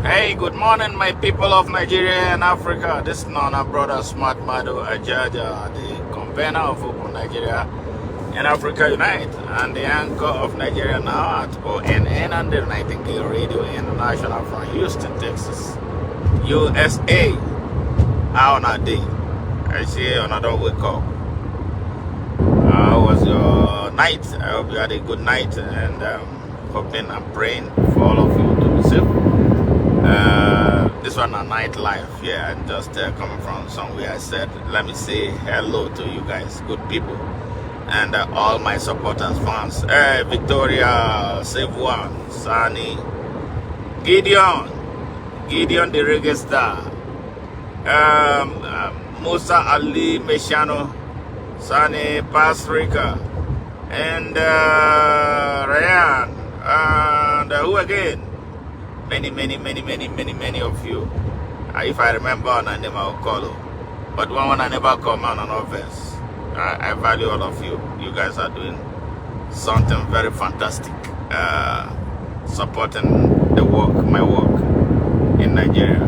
Hey, good morning, my people of Nigeria and Africa. This is Nana brother Smart Madu Ajaja, the convener of Open Nigeria and Africa Unite, and the anchor of Nigeria Now at ONN and the Nightingale Radio International from Houston, Texas, USA. How on a day? I see another wake up. How was your night? I hope you had a good night, and hoping and praying for all of you to be safe. This one a night life, yeah, and just coming from somewhere. I said, let me say hello to you guys, good people, and all my supporters, fans. Victoria, Sevuan, Sani, Gideon the reggae star, Musa Ali Meshano, Sani Pasrika, and Ryan, and who again? Many of you. If I remember, I never will call you. But one I never come on an offense. I value all of you. You guys are doing something very fantastic. Supporting the work, my work in Nigeria.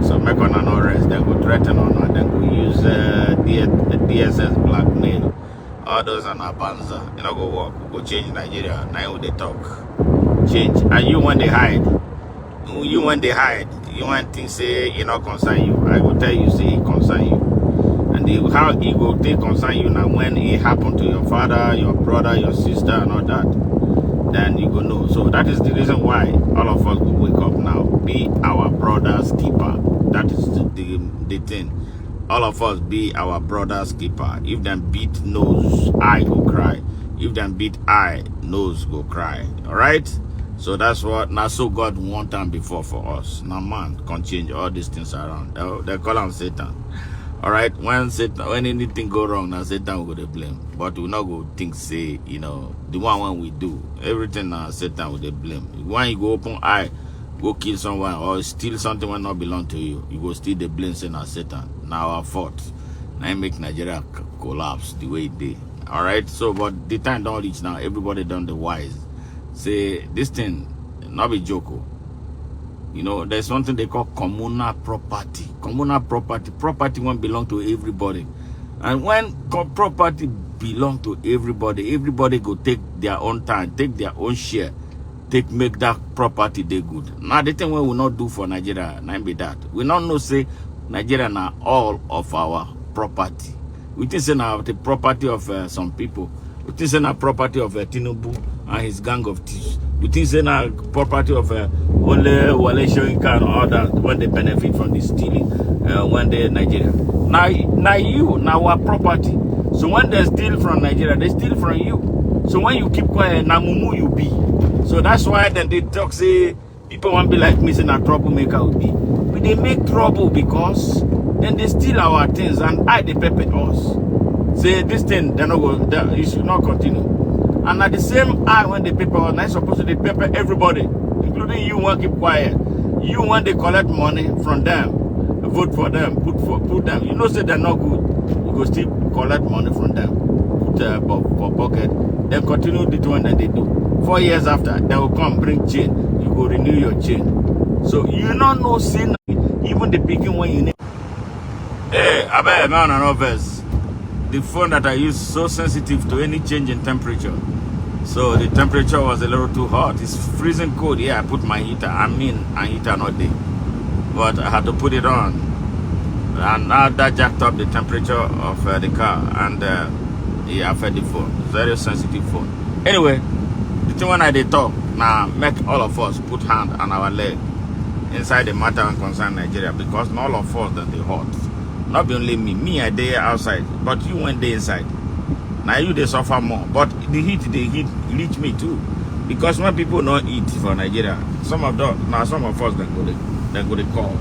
So make on an arrest, then go threaten on, then go use the DSS blackmail. All those are not banza. You know, go work, go change Nigeria. Now they talk. Change. And you when they hide. You when they hide, you want things say you know concern you. I will tell you say it concern you. And how it will take concern you now when it happened to your father, your brother, your sister and all that, then you go know. So that is the reason why all of us will wake up now. Be our brother's keeper. That is the thing. All of us be our brother's keeper. If them beat nose, I go cry. If them beat eye, nose go cry. Alright? So that's what now so God want time before for us. Now man can change all these things around. They call him Satan. Alright, when anything go wrong, now Satan will go to blame. But we not go think say, you know, the one when we do, everything now Satan will blame. When you go open eye, go kill someone or steal something when not belong to you, you go steal the blame say now Satan. Now our fault. Now make Nigeria collapse the way it did. Alright, so but the time don't reach now, everybody done the wise. Say this thing not be joke. You know, there's something they call communal property. Communal property won't belong to everybody. And when property belong to everybody, everybody go take their own time, take their own share, make that property they good. Now the thing we will not do for Nigeria, not be that. We not know say Nigeria now all of our property. We think say now the property of some people. We think it's not property of Tinubu and his gang of thieves. We think it's not property of only Wale Shoyinka and all that when they benefit from the stealing when they're in Nigeria. Now our property. So when they steal from Nigeria, they steal from you. So when you keep quiet, now mumu you be. So that's why then they talk say people won't be like me saying a troublemaker will be. But they make trouble because then they steal our things and they pepper us. Say this thing, they not go. It should not continue. And at the same eye, when the paper was not supposed to, they pepper everybody, including you. Want keep quiet. You want they collect money from them, vote for them, put them. You know, say they're not good. You go still collect money from them, put for pocket. Then continue the one that they do. 4 years after, they will come bring chain. You go renew your chain. So you not know sin. Even the picking when you need. Hey, I bet man and others. The phone that I use is so sensitive to any change in temperature. So the temperature was a little too hot. It's freezing cold. Yeah, I put my heater. Heater not there. But I had to put it on. And now that jacked up the temperature of the car. And yeah, affected the phone. Very sensitive phone. Anyway, the thing when I did talk, now make all of us put hand on our leg inside the matter and concern Nigeria. Because not all of us that they hot. Not be only me I there outside, but you went there inside. Now you they suffer more, but the heat reach me too, because when people not eat for Nigeria, some of us then go to call.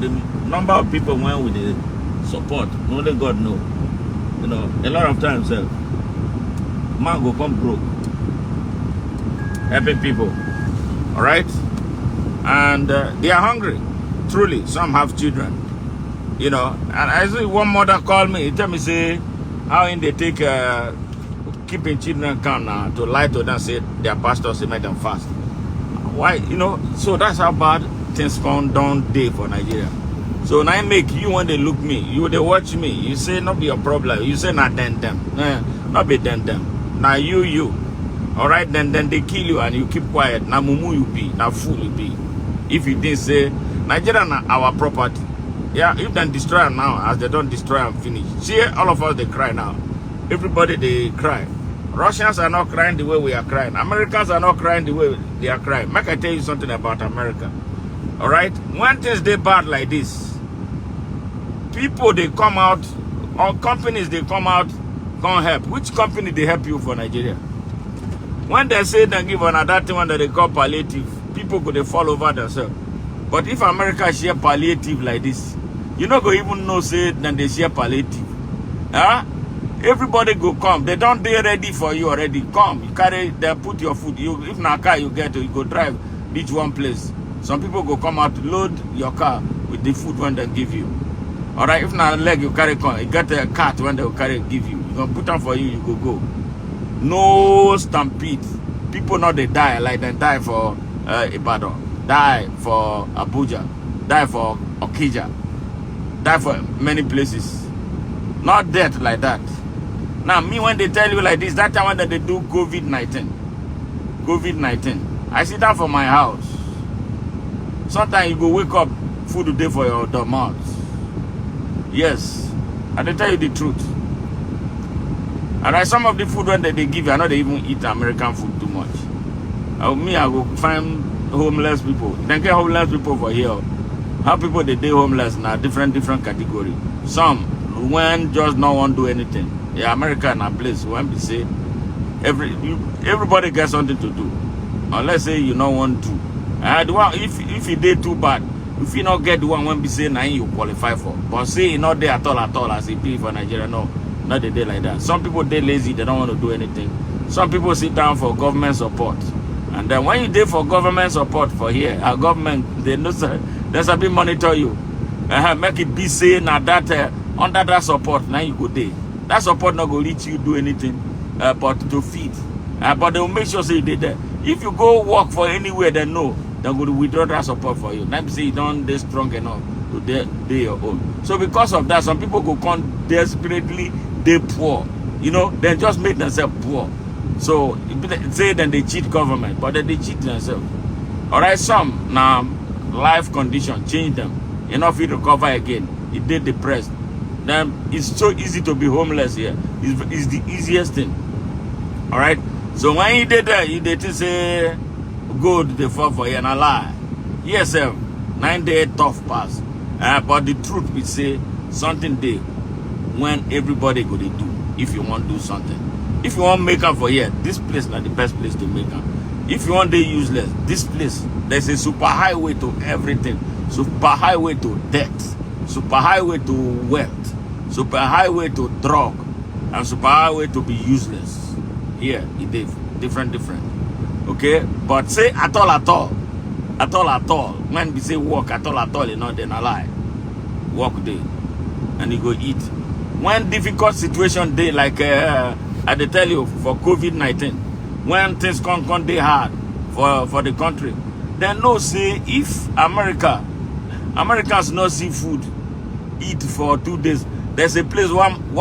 The number of people when we the support, only God know. You know, a lot of times, man go come broke, helping people. All right, and they are hungry. Truly, some have children. You know, and I see one mother call me, tell me say how in they take keeping children calm now to lie to them, say their pastor say make them fast. why, you know, so that's how bad things found down day for Nigeria. So now I make you when they look me, you they watch me, you say not be a problem. You say not them. Not be them. Now you. Alright, then they kill you and you keep quiet. Now mumu you be, now fool you be. If you didn't say Nigeria na our property. Yeah, if they destroy them now, as they don't destroy and finish. See, all of us they cry now. Everybody they cry. Russians are not crying the way we are crying. Americans are not crying the way they are crying. Make I tell you something about America. Alright? When things they bad like this, people they come out, or companies they come out, can't help. Which company they help you for Nigeria? When they say they give another thing that they call palliative, people could they fall over themselves. But if America share palliative like this, you not go even know say that they share palliative. Huh? Everybody go come. They don't they ready for you already. Come, you carry, they put your food. You if na car you get, you go drive reach one place. Some people go come out load your car with the food when they give you. Alright, if not leg you carry con, you get a cart when they will carry give you. You gonna put them for you go. No stampede. People not they die like they die for Ibadan, die for Abuja, die for Okija, die for many places. Not death like that. Now me when they tell you like this, that time when they do COVID-19, I sit down for my house. Sometimes you go wake up, food today for your mouth. Yes, I tell you the truth. Alright, some of the food when they give you, I know they even eat American food too much. Me, I go find homeless people. Then get homeless people for here. How people they homeless now, different category. Some when just not want to do anything. Yeah, America in a place when we say everybody gets something to do. Unless say you don't want to. If you did too bad, if you not get the one when we say now you qualify for. But say you not there at all as a plea for Nigeria, no. Not the day like that. Some people they lazy, they don't want to do anything. Some people sit down for government support. And then when you did for government support for here, our government, they know there's a bit monitor you. Make it be say now that under that support, now you go there. That support not go let you do anything but to feed. But they will make sure say you did there. If you go work for anywhere, they know they're going to withdraw that support for you. Now say you don't they strong enough to do your own. So because of that, some people go come desperately they poor. You know, they just make themselves poor. So say then they cheat government, but then they cheat themselves. Alright, some now life condition change them. Enough to recover again. If they depressed. Then it's so easy to be homeless here. It's the easiest thing. Alright? So when you did that, you did to say good the fall for you and a lie. Yes, 9 days tough pass. But the truth we say something day when everybody go to do if you want to do something. If you want to make up for here, this place is not the best place to make up. If you want to useless, this place, there's a super highway to everything. Super highway to death. Super highway to wealth. Super highway to drug. And super highway to be useless. Here, it is different. Okay? But say at all. When we say work at all, you know, then a lie. Work day. And you go eat. When difficult situation day, like I tell you, for COVID-19, when things come day hard for the country, then no say if Americans no see food, eat for 2 days. There's a place, one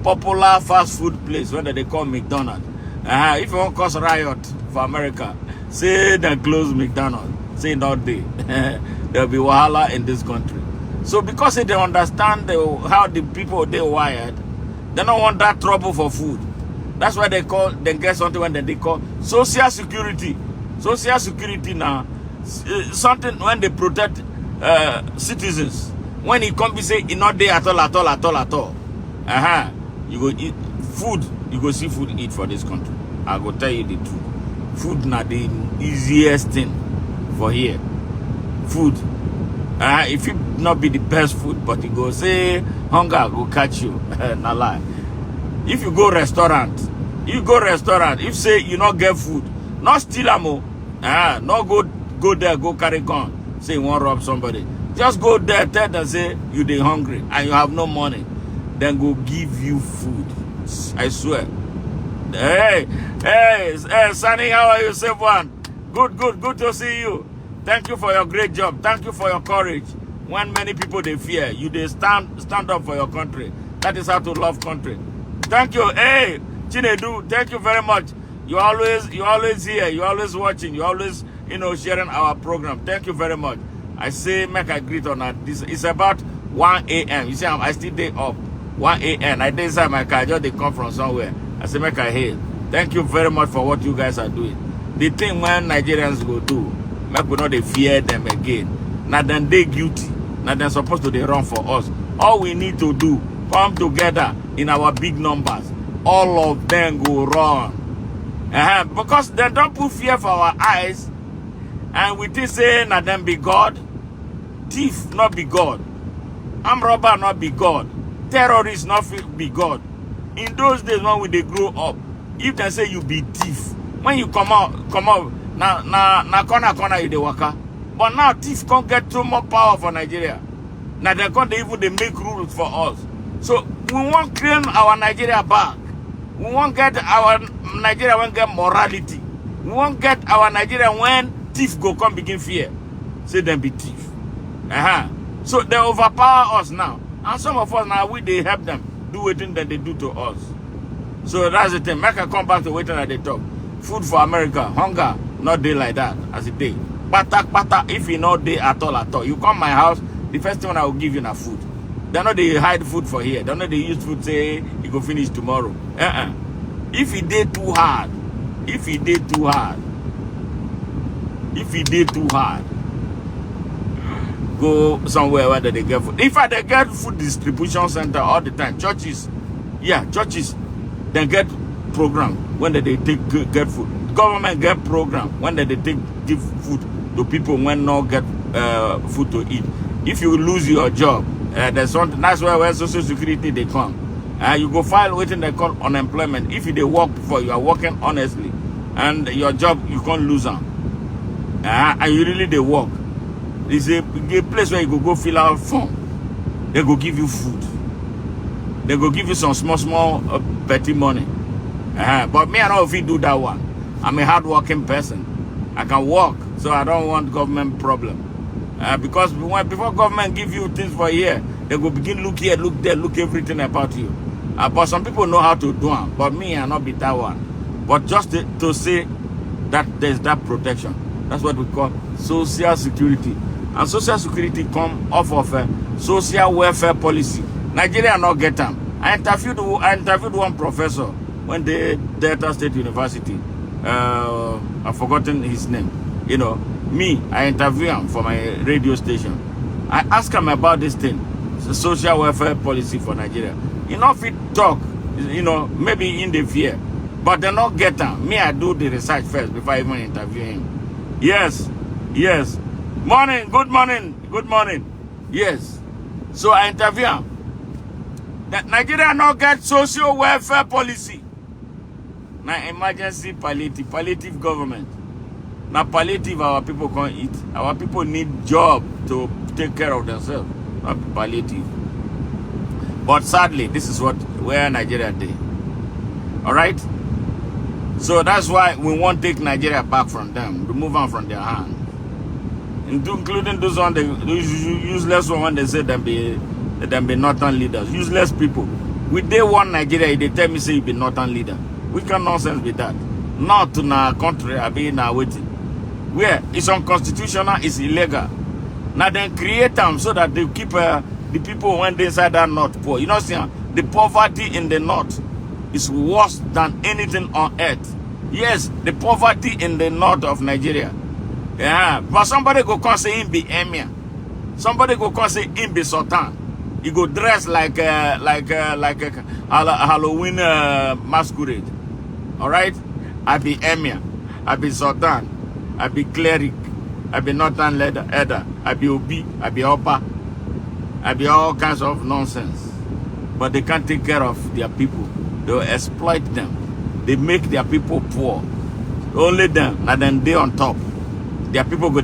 popular fast food place, whether they call McDonald's. If you want to cause riot for America, say they close McDonald's. Say not they. There'll be wahala in this country. So because they understand how the people they wired, they don't want that trouble for food. That's why they get something when they call social security. Social security now, something when they protect citizens. When it comes, say it's not there at all. You go eat food. You go see food eat for this country. I go tell you the truth. Food not the easiest thing for here. Food. If it not be the best food, but you go say hunger go catch you. Not lie. If you go restaurant, if say you not get food, not steal amo. Not go there, go carry gun. Say you want to rob somebody. Just go there, tell them say you dey hungry and you have no money. Then go give you food. I swear. Hey, Sonny, how are you, safe one? Good to see you. Thank you for your great job. Thank you for your courage. When many people they fear, you they stand up for your country. That is how to love country. Thank you. Hey, Chinedu, thank you very much. You always here. You always watching. You always sharing our program. Thank you very much. I say make I greet on that. This it's about 1 a.m. You see, I still day up. 1 a.m. I did inside my car. Just they come from somewhere. I say make I hail. Thank you very much for what you guys are doing. The thing when Nigerians go do, make we not they fear them again. Now then they guilty. Now they're supposed to they run for us. All we need to do, come together in our big numbers. All of them go run. Because they don't put fear for our eyes. And we think say na them be God. Thief not be God. Armed robber not be God. Terrorist not be God. In those days when they grow up, if they say you be thief, when you come out, na corner you dey waka. But now thief can't get too much power for Nigeria. Now they can't even they make rules for us. So we want to claim our Nigeria back. We want to get our Nigeria when get morality. We want to get our Nigeria when thief go come begin fear. Say them be thief. So they overpower us now. And some of us now they help them do what that they do to us. So that's the thing. Make I come back to waiting at the talk. Food for America, hunger, not day like that as a day. Pata, if you not day at all. You come my house, the first thing I will give you na food. They know they hide food for here. They know they use food say you go finish tomorrow. If it day too hard, go somewhere where they get food. In fact, they get food distribution center all the time. Churches, they get program when they get food. Government get program when they give food to people when not get food to eat. If you lose your job, there's something. That's where Social Security they come. You go file waiting they call unemployment. If you work before, you are working honestly, and your job you can't lose them. And you really they work. It's a place where you go fill out form. They go give you food. They go give you some small petty money. But me, I don't know if you do that one. I'm a hard-working person. I can work, so I don't want government problem. Because before government give you things for here, they go begin look here, look there, look everything about you. But some people know how to do it. But me, I not be that one. But just to say that there's that protection. That's what we call social security. And social security come off of a social welfare policy. Nigeria not get them. I interviewed one professor when they Delta State University. I've forgotten his name. I interviewed him for my radio station. I asked him about this thing, the social welfare policy for Nigeria. If it talk, maybe in the fear, but they not get them. Me, I do the research first before I even interview him. Yes. Good morning. Yes. So I interview him. That Nigeria not get social welfare policy. Now emergency palliative government. Now palliative our people can't eat. Our people need job to take care of themselves. Not palliative. But sadly, this is where Nigeria did. Alright? So that's why we won't take Nigeria back from them, remove them from their hands. Including those the useless one when they say them be northern leaders. Useless people. With day one Nigeria, they tell me say you be northern leader. We can nonsense with that. Not in our country, I be in our waiting. Where it's unconstitutional, it's illegal. Now then create them so that they keep the people when they inside that north poor. See, the poverty in the north is worse than anything on earth. Yes, the poverty in the north of Nigeria. But somebody go come say him be emir. Somebody go come say him be sultan. He go dress like a Halloween masquerade. All right, I be emir, I be sultan, I be cleric, I be northern elder, I be obi, I be opa, I be all kinds of nonsense. But they can't take care of their people. They exploit them. They make their people poor. Only them, and then they on top. Their people go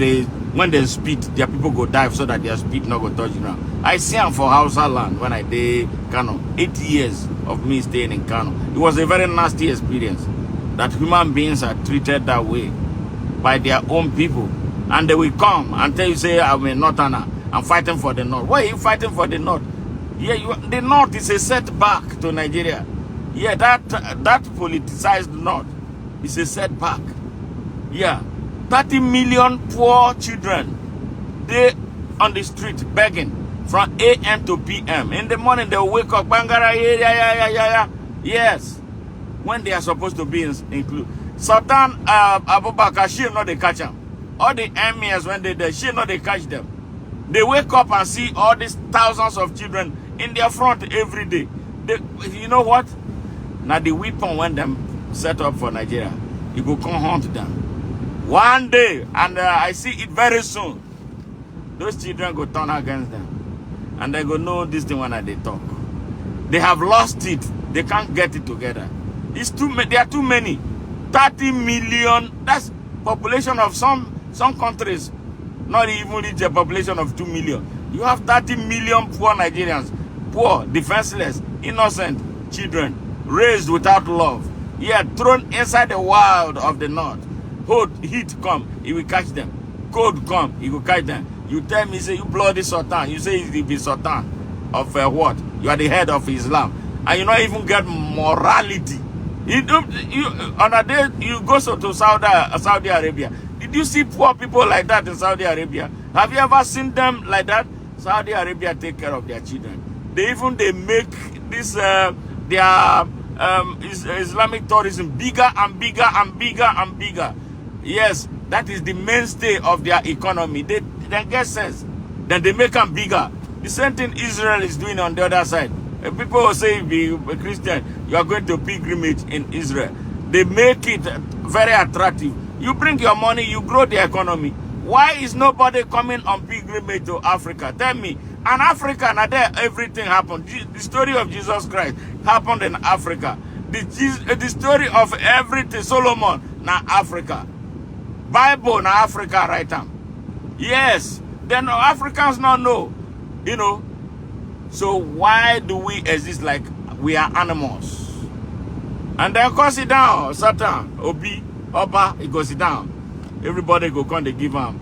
when they spit, their people go dive so that their spit not go touch the ground. I see them for Hausa land when I did Kano. 8 years of me staying in Kano. It was a very nasty experience that human beings are treated that way. by their own people. And they will come and tell you, say, I'm a Northerner. I'm fighting for the North. Why are you fighting for the North? Yeah, the North is a setback to Nigeria. Yeah, that politicized North is a setback. Yeah, 30 million poor children, they on the street begging from AM to PM. In the morning, they wake up, bangara, yeah. Yes, when they are supposed to be included. Sultan Abubakar, she not they catch them. All the emirs, when they she not they catch them. They wake up and see all these thousands of children in their front every day. You know what? Now the weapon when them set up for Nigeria, it will come hunt them. One day, and I see it very soon, those children go turn against them. And they go know this thing when they talk. They have lost it. They can't get it together. It's too many. There are too many. 30 million. That's population of some countries. Not even reach a population of 2 million. You have 30 million poor Nigerians. Poor, defenseless, innocent children. Raised without love. Yeah, thrown inside the wild of the North. Heat come, he will catch them. Cold come, he will catch them. You tell me, say, you bloody Sultan. You say he be Sultan of what? You are the head of Islam. And you don't even get morality. On a day, you go to Saudi Arabia. Did you see poor people like that in Saudi Arabia? Have you ever seen them like that? Saudi Arabia take care of their children. They make this, Islamic tourism bigger and bigger and bigger and bigger. Yes, that is the mainstay of their economy. They get sense. Then they make them bigger. The same thing Israel is doing on the other side. People will say, be a Christian, you are going to pilgrimage in Israel. They make it very attractive. You bring your money, you grow the economy. Why is nobody coming on pilgrimage to Africa? Tell me. And Africa, now there everything happened. The story of Jesus Christ happened in Africa. The story of everything, Solomon, now Africa. Bible, now Africa, right now. Yes, then Africans not know, you know. So why do we exist like we are animals? And then go sit down, Satan, Obi, Oba, he go sit down. Everybody go come, they give him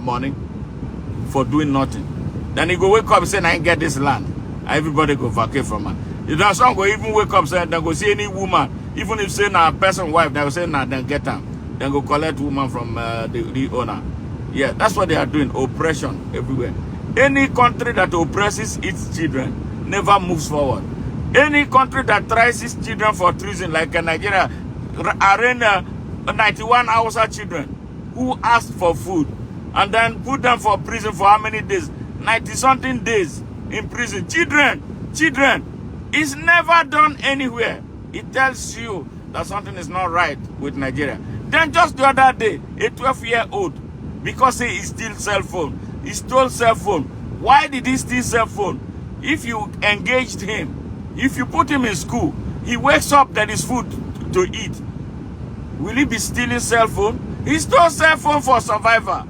money for doing nothing. Then he go wake up and say, I get this land. Everybody go vacate from her. You know, some go even wake up and say, they go see any woman, even if say na person wife, they will say, nah, then get them. Then go collect woman from the owner. Yeah, that's what they are doing, oppression everywhere. Any country that oppresses its children never moves forward. Any country that tries its children for treason, like Nigeria, arena 91 Hausa children who asked for food and then put them for prison for how many days? 90-something days in prison. Children, it's never done anywhere. It tells you that something is not right with Nigeria. Then just the other day, a 12-year-old, because he steals cell phone, he stole cell phone. Why did he steal cell phone? If you engaged him, if you put him in school, he wakes up, there is food to eat. Will he be stealing cell phone? He stole cell phone for survival.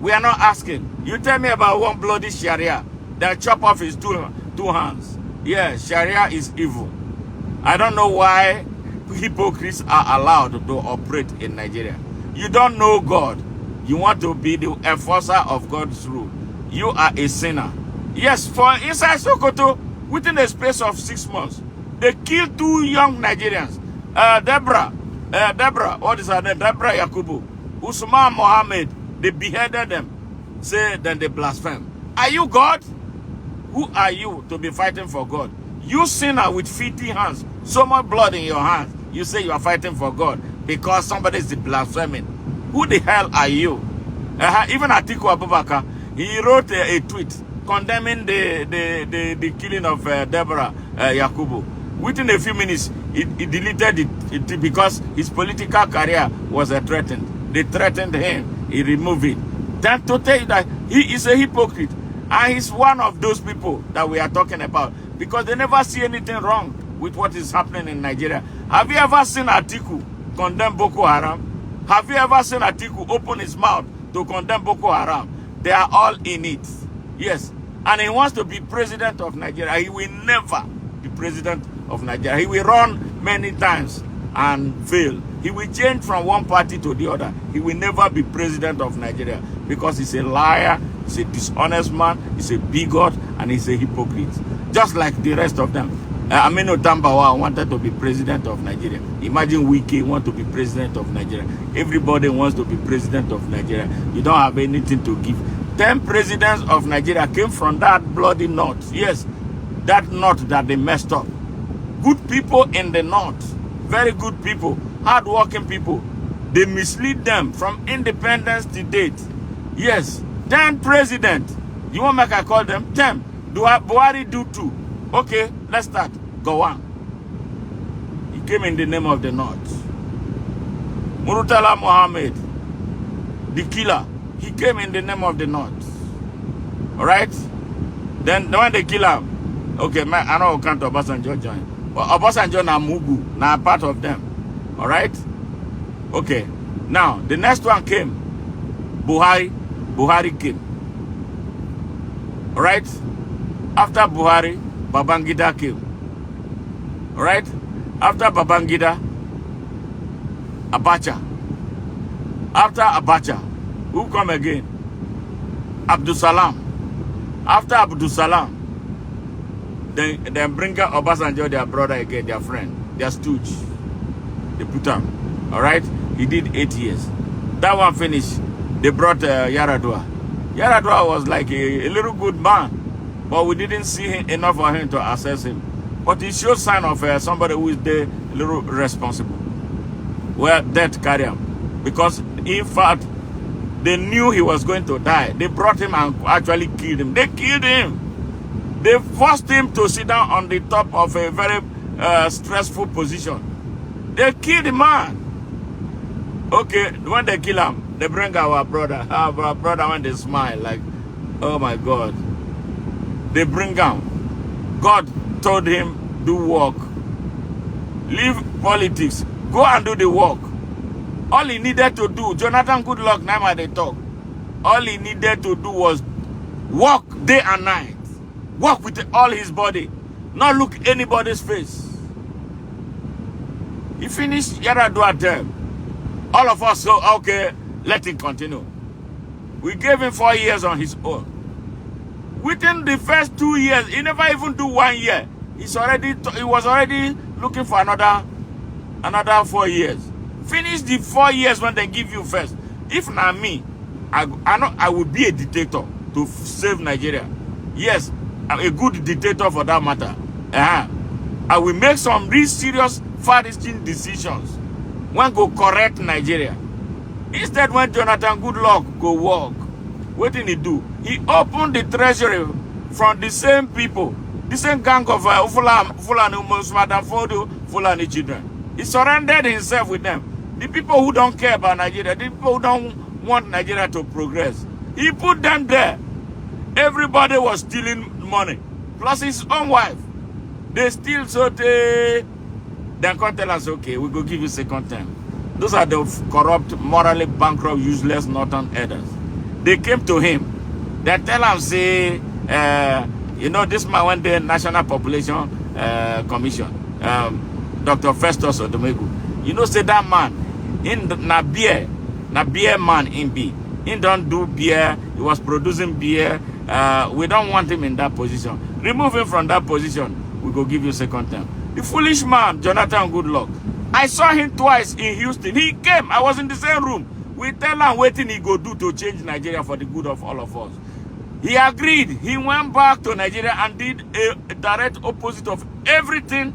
We are not asking. You tell me about one bloody Sharia that chop off his two hands. Yeah, Sharia is evil. I don't know why hypocrites are allowed to operate in Nigeria. You don't know God. You want to be the enforcer of God's rule. You are a sinner. Yes, for inside Sokoto, within a space of 6 months, they killed 2 young Nigerians. Deborah, what is her name? Deborah Yakubu. Usman Mohammed, they beheaded them. Say, then they blaspheme. Are you God? Who are you to be fighting for God? You sinner with filthy hands, so much blood in your hands. You say you are fighting for God because somebody is blaspheming. Who the hell are you? Even Atiku Abubakar, he wrote a tweet condemning the killing of Deborah Yakubu. Within a few minutes, he deleted it because his political career was threatened. They threatened him. He removed it. Then to tell you that he is a hypocrite. And he's one of those people that we are talking about. Because they never see anything wrong with what is happening in Nigeria. Have you ever seen Atiku condemn Boko Haram? Have you ever seen Atiku open his mouth to condemn Boko Haram? They are all in it. Yes. And he wants to be president of Nigeria. He will never be president of Nigeria. He will run many times and fail. He will change from one party to the other. He will never be president of Nigeria because he's a liar, he's a dishonest man, he's a bigot, and he's a hypocrite. Just like the rest of them. Aminu Tambawa wanted to be president of Nigeria. Imagine Wike want to be president of Nigeria. Everybody wants to be president of Nigeria. You don't have anything to give. 10 presidents of Nigeria came from that bloody north. Yes, that north that they messed up. Good people in the north. Very good people. Hard-working people. They mislead them from independence to date. Yes, 10 presidents. You want make I call them? 10. Buhari do 2. Okay, let's start. Go on. He came in the name of the North. Murtala Mohammed, the killer, he came in the name of the North. Alright? Then when they kill him, okay, I know can't Obasanjo join. But Obasanjo na Mugu, na part of them. Alright? Okay. Now, the next one came. Buhari came. Alright? After Buhari, Babangida came. Alright? After Babangida, Abacha. After Abacha, who come again? Abdul Salam. After Abdul Salam, then bring up Obasanjo, their brother again, their friend, their stooge. They put him. Alright? He did 8 years. That one finished. They brought Yaradua. Yaradua was like a little good man, but we didn't see enough of him to assess him. But he showed sign of somebody who is there, a little responsible. Well, death carry him. Because, in fact, they knew he was going to die. They brought him and actually killed him. They killed him. They forced him to sit down on the top of a very stressful position. They killed the man. Okay, when they kill him, they bring our brother. Our brother, when they smile, like, oh my God. They bring him. God told him, do work. Leave politics. Go and do the work. All he needed to do, Jonathan Goodluck, now they talk. All he needed to do was work day and night. Work with all his body. Not look anybody's face. He finished Yaradua term. All of us so okay, let him continue. We gave him 4 years on his own. Within the first 2 years, he never even do 1 year. He was already looking for another 4 years. Finish the 4 years when they give you first. If not me, I would be a dictator to save Nigeria. Yes, I'm a good dictator for that matter. I will make some real serious far-reaching decisions when go correct Nigeria. Instead, when Jonathan Goodluck go work, what did he do? He opened the treasury from the same people, the same gang of Fulani children. He surrendered himself with them. The people who don't care about Nigeria, the people who don't want Nigeria to progress. He put them there. Everybody was stealing money. Plus his own wife. They steal so they can't tell us, okay, we go give you second term. Those are the corrupt, morally bankrupt, useless northern elders. They came to him. They tell him, say, you know, this man went there, National Population Commission, Dr. Festus Odomegu. You know, say that man, in na beer man in B. He don't do beer. He was producing beer. We don't want him in that position. Remove him from that position. We go give you second term. The foolish man, Jonathan Goodluck. I saw him twice in Houston. He came. I was in the same room. We tell him waiting he go do to change Nigeria for the good of all of us. He agreed. He went back to Nigeria and did a direct opposite of everything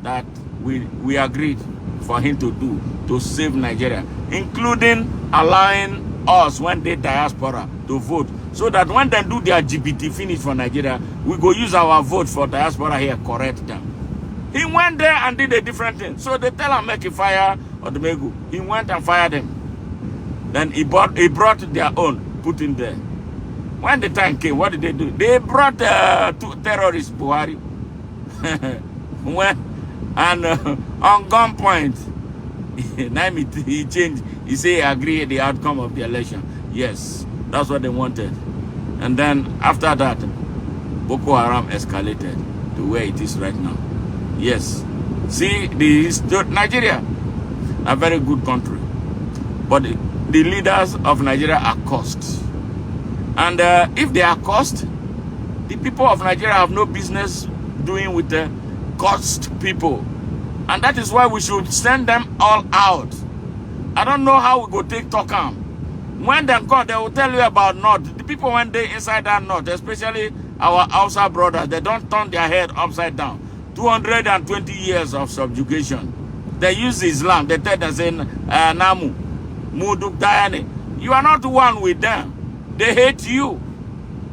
that we agreed for him to do to save Nigeria, including allowing us, when they diaspora, to vote, so that when they do their GBT finish for Nigeria, we go use our vote for diaspora here, correct them. He went there and did a different thing. So they tell him make a fire or the Megu. He went and fired them. Then he brought their own, put in there. When the time came, what did they do? They brought two terrorists, Buhari. And on gunpoint, he changed. He said he agreed the outcome of the election. Yes, that's what they wanted. And then after that, Boko Haram escalated to where it is right now. Yes. See, Nigeria, a very good country. But the leaders of Nigeria are cursed. And if they are cursed, the people of Nigeria have no business doing with the cursed people. And that is why we should send them all out. I don't know how we go take Tokam. When they come, they will tell you about North. The people when they inside that North, especially our Hausa brothers, they don't turn their head upside down. 220 years of subjugation. They use Islam. They tell them, say, Namu, Muduk Dayane. You are not one with them. They hate you.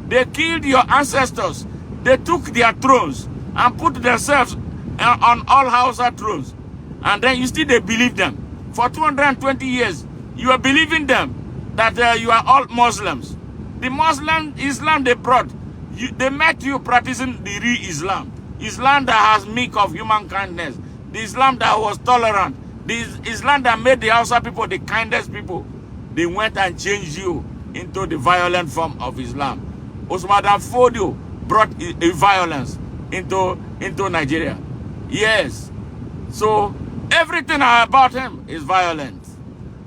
They killed your ancestors. They took their thrones and put themselves on all Hausa thrones. And then you still they believe them. For 220 years, you are believing them that you are all Muslims. The Muslim Islam they brought, they met you practicing the real Islam. Islam that has milk of human kindness. The Islam that was tolerant. The Islam that made the Hausa people the kindest people. They went and changed you into the violent form of Islam. Usman Dan Fodio brought a violence into Nigeria. Yes. So everything about him is violent.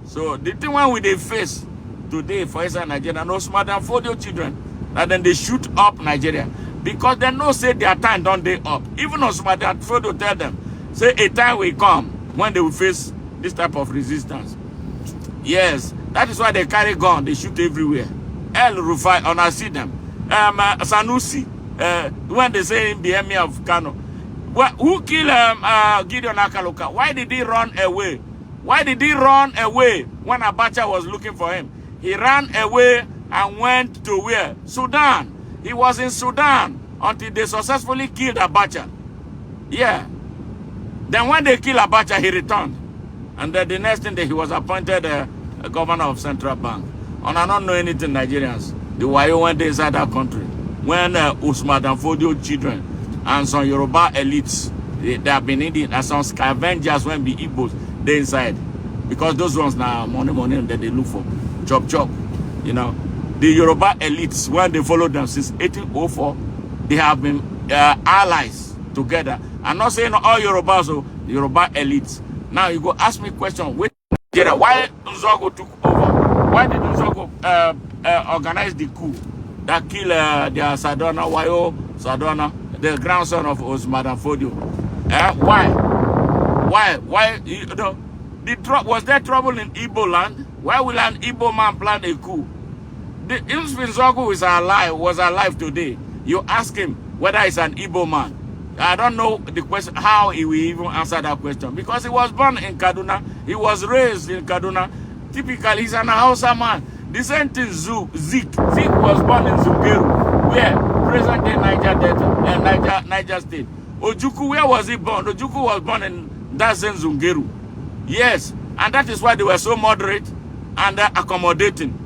So the thing when we they face today for inside Nigeria, no Usman Dan Fodio children, and then they shoot up Nigeria. Because they know say their time don't they up. Even Usman Dan Fodio tell them, say a time will come when they will face this type of resistance. Yes, that is why they carry gun, they shoot everywhere. El Rufai, and I see them. Sanusi, when they say the emir of Kano. Who killed Gideon Akaluka? Why did he run away? Why did he run away when Abacha was looking for him? He ran away and went to where? Sudan. He was in Sudan until they successfully killed Abacha. Yeah. Then when they killed Abacha, he returned. And then the next thing that he was appointed a governor of Central Bank. And I don't know anything Nigerians. The Wayo went inside that country. When Usman Dan Fodio children and some Yoruba elites, they have been eating, and some scavengers when be Igbos, they inside. Because those ones now money that they look for. Chop. You know. The Yoruba elites, when they followed them since 1804, they have been allies together. I'm not saying all Yorubas, so the Yoruba elites. Now you go ask me a question. Wait, why Nzogo took over? Why did Nzogo organize the coup that killed their Sadona, Wayo Sadona, the grandson of Usman Dan Fodio? Why? You know, was there trouble in Igbo land? Why will an Igbo man plan a coup? If Nzogo was alive today, you ask him whether he's an Igbo man. I don't know the question, how he will even answer that question. Because he was born in Kaduna. He was raised in Kaduna. Typically, he's an Hausa man. The same thing Zik was born in Zungeru, where present-day Niger State. Ojukwu, where was he born? Ojukwu was born in that same Zungeru. Yes, and that is why they were so moderate and accommodating.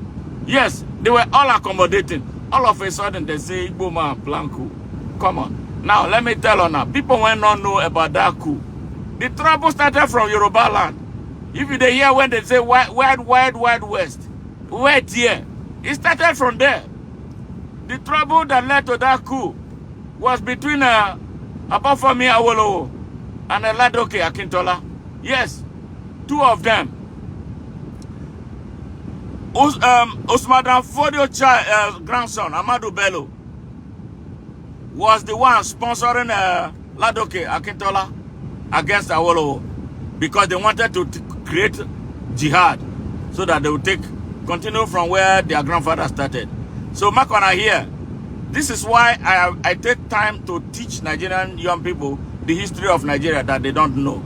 Yes, they were all accommodating. All of a sudden, they say, Igbo man, plan coup. Come on. Now, let me tell you now, people will not know about that coup. The trouble started from Yoruba land. If you hear when they say wild west, wait here, it started from there. The trouble that led to that coup was between Abafemi Awolowo and Ladoke Akintola. Yes, two of them. Usman Dan Fodio grandson, Madu Bello, was the one sponsoring Ladoke Akintola against Awolowo because they wanted to create jihad so that they would continue from where their grandfather started. So Makwana here, this is why I take time to teach Nigerian young people the history of Nigeria that they don't know.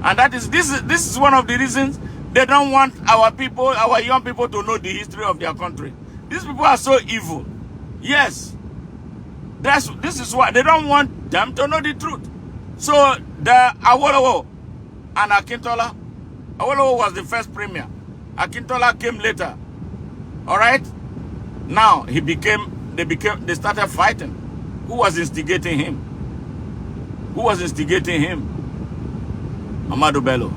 And that is this is one of the reasons they don't want our people, our young people to know the history of their country. These people are so evil. Yes. This is why they don't want them to know the truth. So the Awolowo and Akintola, Awolowo was the first premier. Akintola came later. All right. Now they started fighting. Who was instigating him? Who was instigating him? Madu Bello.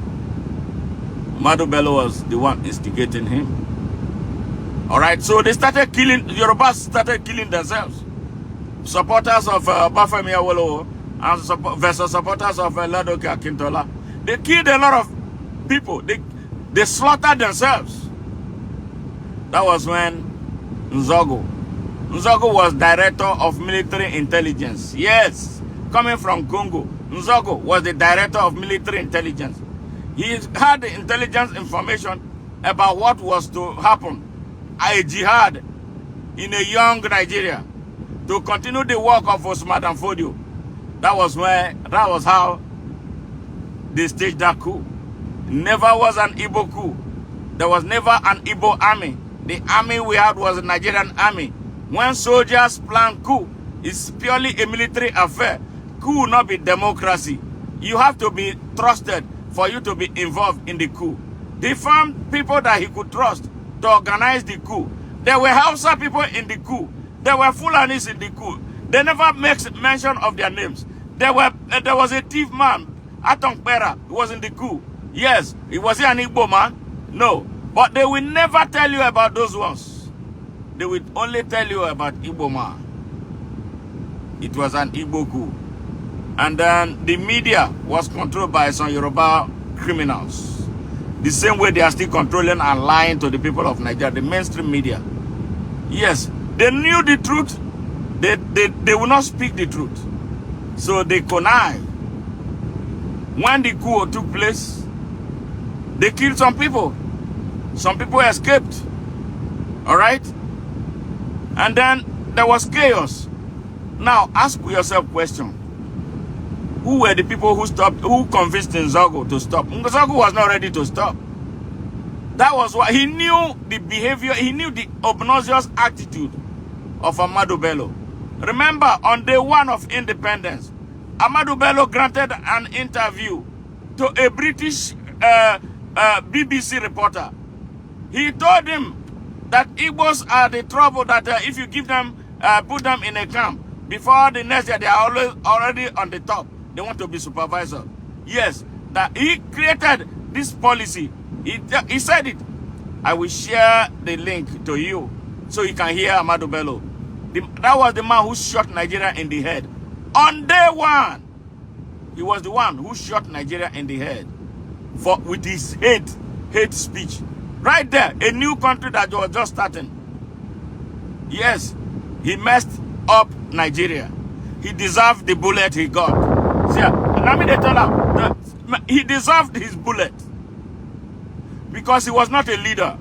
Madu Bello was the one instigating him. All right. So they started killing. The Yorubas started killing themselves. Supporters of Bafemi Awolowo and versus supporters of Ladoke Akintola. They killed a lot of people. They slaughtered themselves. That was when Nzogo was director of military intelligence. Yes, coming from Congo. Nzogo was the director of military intelligence. He had the intelligence information about what was to happen. A jihad in a young Nigeria to continue the work of Osman Dan Fodio. That was how they staged that coup. Never was an Igbo coup. There was never an Igbo army. The army we had was a Nigerian army. When soldiers plan coup, it's purely a military affair. Coup will not be democracy. You have to be trusted for you to be involved in the coup. They found people that he could trust to organize the coup. There were Hausa people in the coup. There were Fulanis in the coup. They never make mention of their names. There was a thief man, Atong Pera, who was in the coup. Yes, was he an Igbo man? No. But they will never tell you about those ones. They will only tell you about Igbo man. It was an Igbo coup. And then the media was controlled by some Yoruba criminals. The same way they are still controlling and lying to the people of Nigeria, the mainstream media. Yes, they knew the truth. They will not speak the truth. So they connived. When the coup took place, they killed some people. Some people escaped. All right? And then there was chaos. Now, ask yourself a question. Who were the people who convinced Nzogo to stop? Nzogo was not ready to stop. That was why he knew the behavior, he knew the obnoxious attitude of Madu. Remember, on day one of independence, Madu granted an interview to a British BBC reporter. He told him that Igbos are the trouble, that if you give them, put them in a camp, before the next year, they are already on the top. They want to be supervisor. Yes, that he created this policy. He said it. I will share the link to you so you can hear Madu. That was the man who shot Nigeria in the head. On day one, he was the one who shot Nigeria in the head with his hate speech. Right there, a new country that was just starting. Yes, he messed up Nigeria. He deserved the bullet he got. See, let me tell him, he deserved his bullet. Because he was not a leader.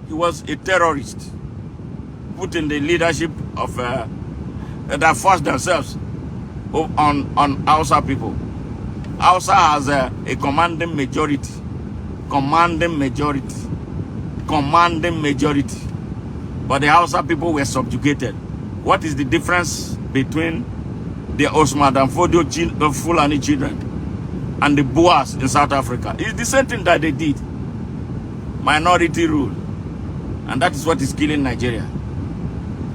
He was a terrorist. Put in the leadership of that forced themselves on Hausa people. Hausa has a commanding majority. Commanding majority. Commanding majority. But the Hausa people were subjugated. What is the difference between the Osman Dan Fodio Fulani children and the Boers in South Africa? It's the same thing that they did. Minority rule. And that is what is killing Nigeria.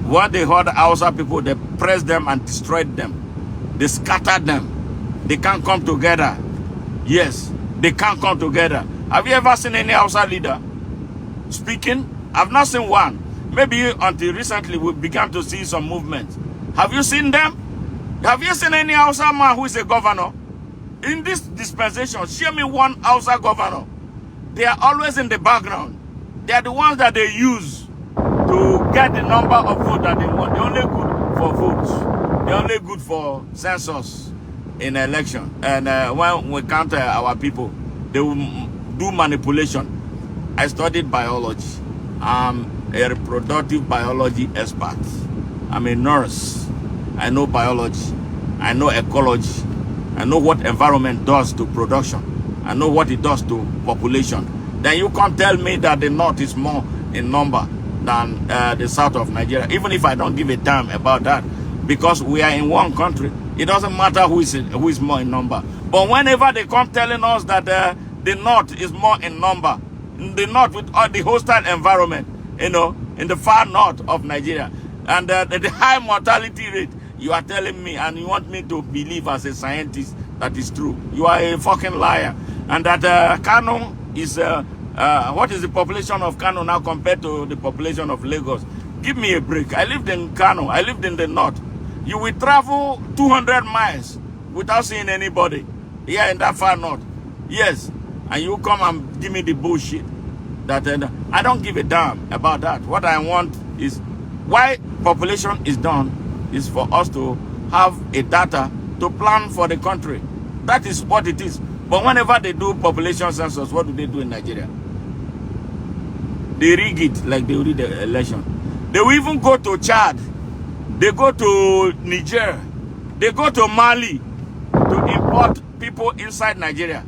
What they heard Hausa people, they pressed them and destroyed them. They scattered them. They can't come together. Yes, they can't come together. Have you ever seen any Hausa leader speaking? I've not seen one. Maybe until recently we began to see some movement. Have you seen them? Have you seen any Hausa man who is a governor? In this dispensation, show me one Hausa governor. They are always in the background. They are the ones that they use to get the number of votes that they want. They're only good for votes. They're only good for census in election. And when we count our people, they will do manipulation. I studied biology. I'm a reproductive biology expert. I'm a nurse. I know biology. I know ecology. I know what environment does to production. I know what it does to population. Then you can't tell me that the north is more in number than the south of Nigeria, even if I don't give a damn about that, because we are in one country. It doesn't matter who is more in number. But whenever they come telling us that the north is more in number, the north with the hostile environment, you know, in the far north of Nigeria, and the high mortality rate, you are telling me and you want me to believe as a scientist that is true. You are a fucking liar. And that Kano is, what is the population of Kano now compared to the population of Lagos? Give me a break. I lived in Kano. I lived in the north. You will travel 200 miles without seeing anybody here in that far north. Yes. and you come and give me the bullshit. That I don't give a damn about that. What I want is, why population is done is for us to have a data to plan for the country. That is what it is. But whenever they do population census, what do they do in Nigeria? They rig it like they rig the election. They will even go to Chad. They go to Niger. They go to Mali to import people inside Nigeria.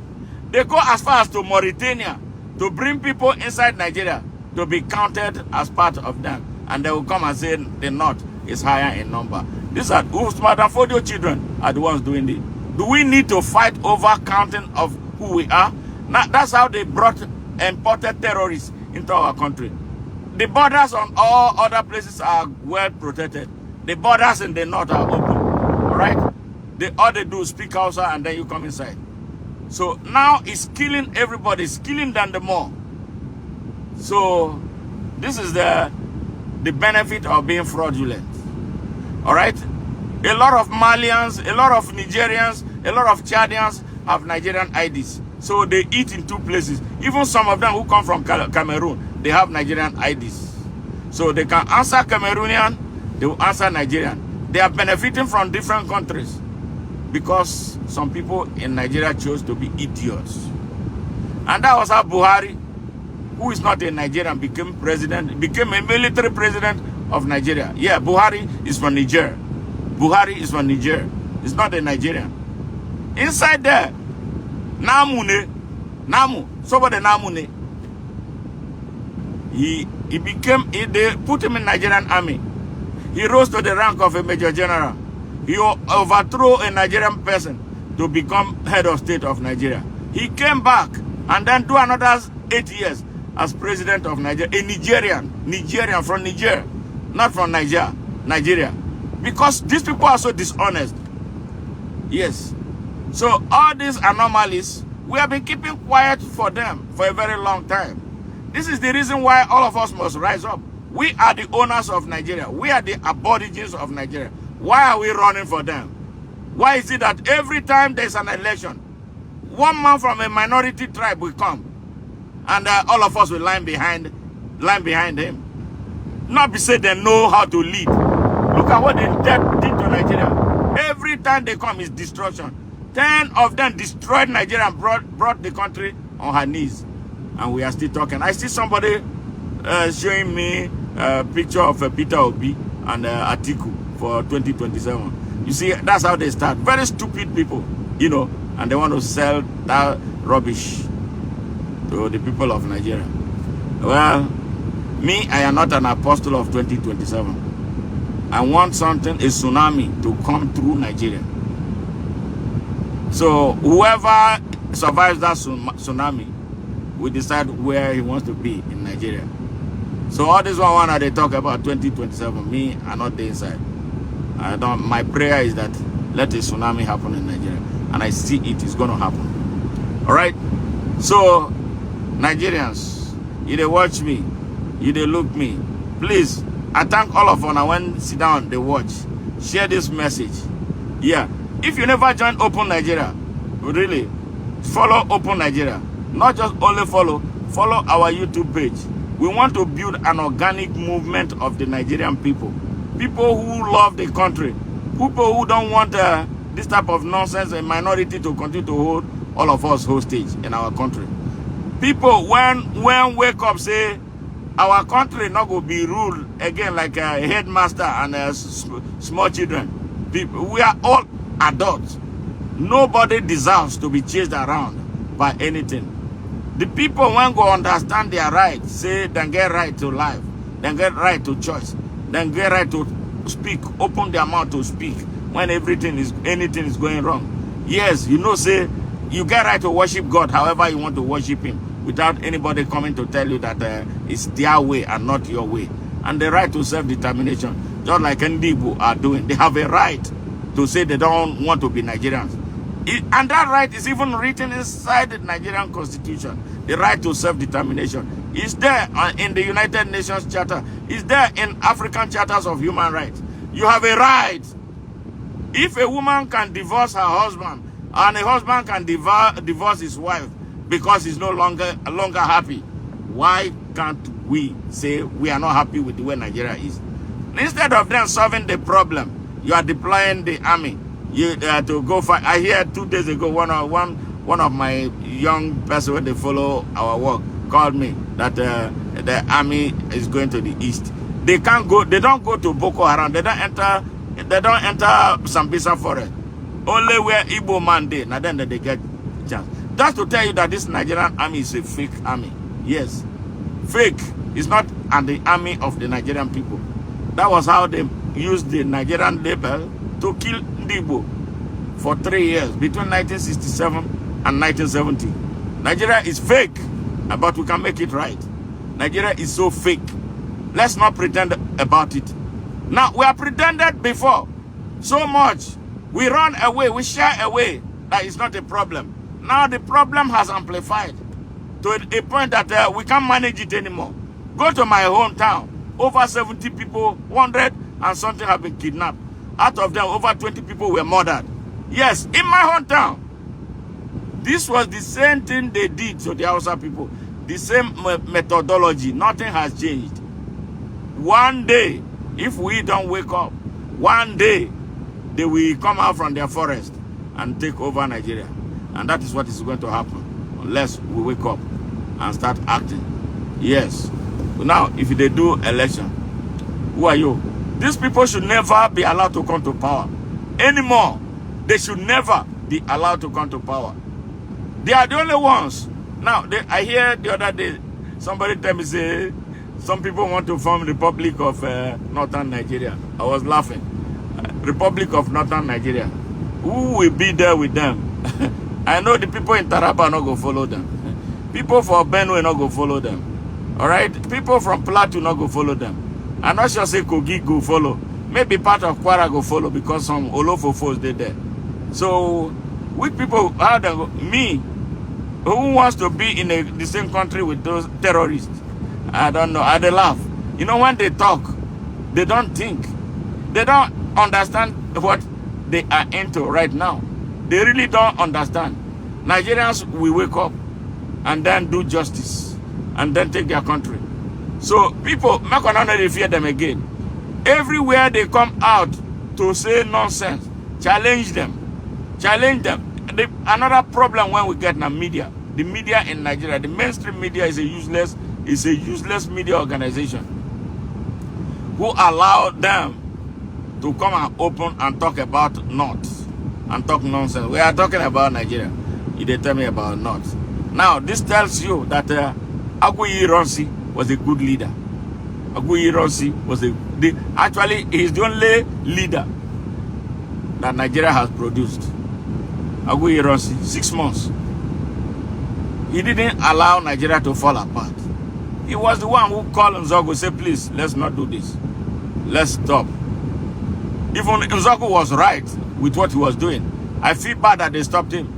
They go as far as to Mauritania to bring people inside Nigeria to be counted as part of them. And they will come and say the North is higher in number. These are Usman and Fodio children are the ones doing it. Do we need to fight over counting of who we are? Now, that's how they brought imported terrorists into our country. The borders on all other places are well protected. The borders in the north are open. All right? All they do is speak outside and then you come inside. So now it's killing everybody. It's killing them the more. So this is the benefit of being fraudulent. All right? A lot of Malians, a lot of Nigerians, a lot of Chadians have Nigerian IDs. So they eat in two places. Even some of them who come from Cameroon, they have Nigerian IDs. So they can answer Cameroonian, they will answer Nigerian. They are benefiting from different countries because some people in Nigeria chose to be idiots. And that was how Buhari, who is not a Nigerian, became president, became a military president of Nigeria. Yeah, Buhari is from Niger. Buhari is from Niger. He's not a Nigerian. Inside there, somebody Namune. They put him in Nigerian army. He rose to the rank of a major general. He overthrew a Nigerian person to become head of state of Nigeria. He came back and then do another 8 years as president of Nigeria. A Nigerian from Niger, not from Nigeria. Because these people are so dishonest. Yes. So all these anomalies, we have been keeping quiet for them for a very long time. This is the reason why all of us must rise up. We are the owners of Nigeria. We are the aborigines of Nigeria. Why are we running for them? Why is it that every time there's an election, one man from a minority tribe will come and all of us will line behind him? Not be said they know how to lead. Look at what they did to Nigeria. Every time they come is destruction. 10 of them destroyed Nigeria and brought the country on her knees. And we are still talking. I see somebody showing me a picture of Peter Obi and Atiku for 2027. You see, that's how they start. Very stupid people, you know, and they want to sell that rubbish to the people of Nigeria. Well, me, I am not an apostle of 2027. I want something, a tsunami, to come through Nigeria. So whoever survives that tsunami will decide where he wants to be in Nigeria. So all this one that they talk about 2027, me, I'm not the inside. My prayer is that let a tsunami happen in Nigeria. And I see it is going to happen. All right? So, Nigerians, you they watch me, you they look me. Please, I thank all of you. I went sit down, they watch. Share this message. Yeah. If you never join Open Nigeria, really, follow Open Nigeria. Not just only follow our YouTube page. We want to build an organic movement of the Nigerian people. People who love the country. People who don't want this type of nonsense and minority to continue to hold all of us hostage in our country. People, when wake up, say, our country not going to be ruled again like a headmaster and small children. People, we are all adults. Nobody deserves to be chased around by anything. The people when go understand their rights, say they get right to life, they get right to choice, they get right to speak, open their mouth to speak when anything is going wrong. Yes, you know, say you get right to worship God however you want to worship him without anybody coming to tell you that it's their way and not your way. And the right to self-determination, just like Ndibu are doing. They have a right to say they don't want to be Nigerians. And that right is even written inside the Nigerian Constitution. The right to self-determination is there in the United Nations Charter. It's there in African Charters of Human Rights. You have a right. If a woman can divorce her husband and a husband can divorce his wife, because he's no longer happy. Why can't we say we are not happy with the way Nigeria is? Instead of them solving the problem, you are deploying the army to go fight. I hear 2 days ago one of my young person when they follow our work called me that the army is going to the east. They can't go. They don't go to Boko Haram. They don't enter Sambisa Forest. Only where Igbo man did. Now then they get chance. Just to tell you that this Nigerian army is a fake army. Yes, fake. It's not the army of the Nigerian people. That was how they used the Nigerian label to kill Igbo for 3 years between 1967 and 1970. Nigeria is fake, but we can make it right. Nigeria is so fake. Let's not pretend about it. Now, we are pretended before so much. We run away, we shy away. That is not a problem. Now the problem has amplified to a point that we can't manage it anymore. Go to my hometown. Over 70 people, 100 and something have been kidnapped. Out of them, over 20 people were murdered. Yes, in my hometown. This was the same thing they did to the Hausa people. The same methodology. Nothing has changed. One day, if we don't wake up, one day, they will come out from their forest and take over Nigeria. And that is what is going to happen unless we wake up and start acting. Yes. Now, if they do election, who are you? These people should never be allowed to come to power anymore. They should never be allowed to come to power. They are the only ones. Now, I hear the other day, somebody tell me, say, some people want to form Republic of Northern Nigeria. I was laughing. Republic of Northern Nigeria. Who will be there with them? I know the people in Taraba not go follow them. People from Benue not go follow them. All right? People from Plateau not go follow them. I'm not sure say Kogi go follow. Maybe part of Kwara go follow because some Olofofos they there. So, with people, how they go? Me, who wants to be in the same country with those terrorists? I don't know. I they laugh. You know, when they talk, they don't think. They don't understand what they are into right now. They really don't understand. Nigerians will wake up and then do justice and then take their country. So people, not gonna fear them again. Everywhere they come out to say nonsense, challenge them. Challenge them. Another problem when we get in the media in Nigeria, the mainstream media is a useless media organization who allow them to come and open and talk about North and talk nonsense. We are talking about Nigeria. They tell me about North. Now, this tells you that Aguiyi Ironsi was a good leader. Aguiyi Ironsi was actually, he's the only leader that Nigeria has produced. Aguiyi Ironsi, 6 months. He didn't allow Nigeria to fall apart. He was the one who called Nzogu, say, please, let's not do this. Let's stop. Even Nzogu was right with what he was doing. I feel bad that they stopped him.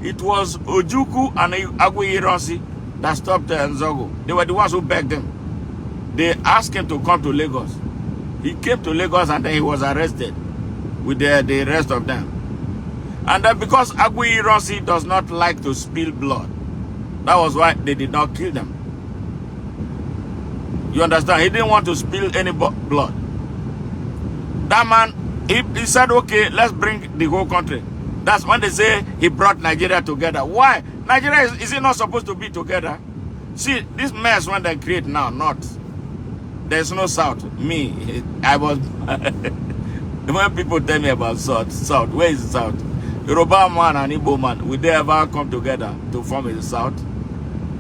It was Ojukwu and Aguiyi Ironsi that stopped Nzogu. They were the ones who begged him. They asked him to come to Lagos. He came to Lagos and then he was arrested with the rest of them. And then because Aguiyi Ironsi does not like to spill blood, that was why they did not kill them. You understand? He didn't want to spill any blood. That man, he said, okay, let's bring the whole country. That's when they say he brought Nigeria together. Why? Nigeria, is it not supposed to be together? See, this mess when they create now, North. There's no South. Me, I was... when people tell me about South, where is the South? Yoruba man and Igbo man, will they ever come together to form a South?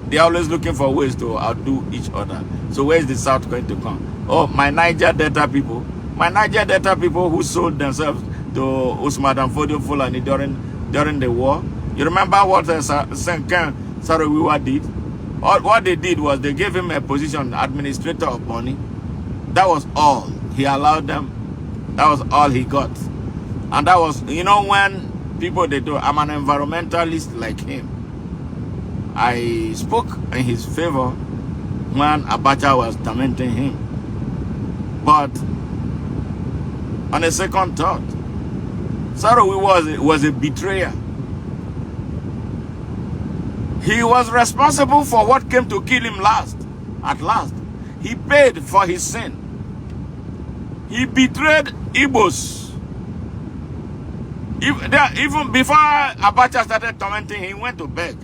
They're always looking for ways to outdo each other. So where is the South going to come? Oh, my Niger Delta people. My Niger Delta people who sold themselves to Usman and Fodio Fulani during the war. You remember what Senken Sarawiwa did? What they did was they gave him a position, administrator of money. That was all. He allowed them. That was all he got. And that was, you know, when people they do, I'm an environmentalist like him. I spoke in his favor when Ajaja was tormenting him. But on a second thought, Sarawi was a betrayer. He was responsible for what came to kill him last. At last, he paid for his sin. He betrayed Igbos. Even before Abacha started tormenting him, he went to beg.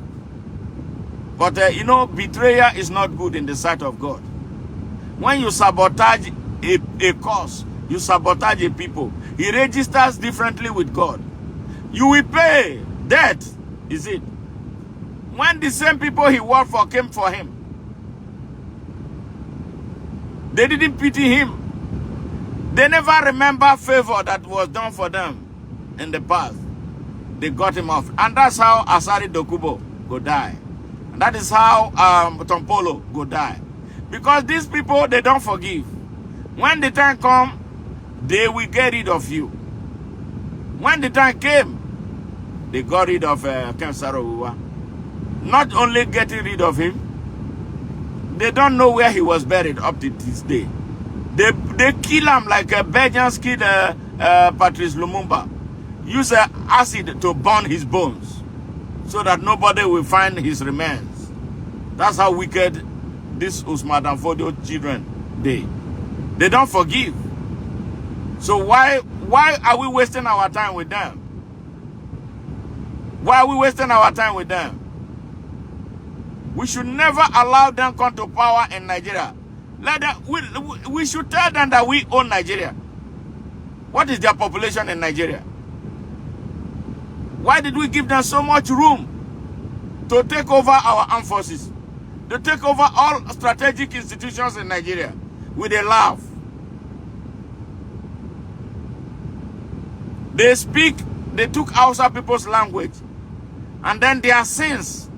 But you know, betrayal is not good in the sight of God. When you sabotage a cause, you sabotage a people, he registers differently with God. You will pay. Debt is it. When the same people he worked for came for him, they didn't pity him. They never remember favor that was done for them in the past. They got him off. And that's how Asari Dokubo go die. And that is how Tompolo go die. Because these people, they don't forgive. When the time comes, they will get rid of you. When the time came, they got rid of Ken Saro-Wiwa. Not only getting rid of him, they don't know where he was buried up to this day. They kill him like Belgians killed Patrice Lumumba. Use acid to burn his bones so that nobody will find his remains. That's how wicked these Usman Dan Fodio children, they don't forgive. So why are we wasting our time with them? Why are we wasting our time with them? We should never allow them come to power in Nigeria. Let them, we should tell them that we own Nigeria. What is their population in Nigeria? Why did we give them so much room to take over our armed forces? To take over all strategic institutions in Nigeria with a laugh. They took Hausa people's language, and then their sins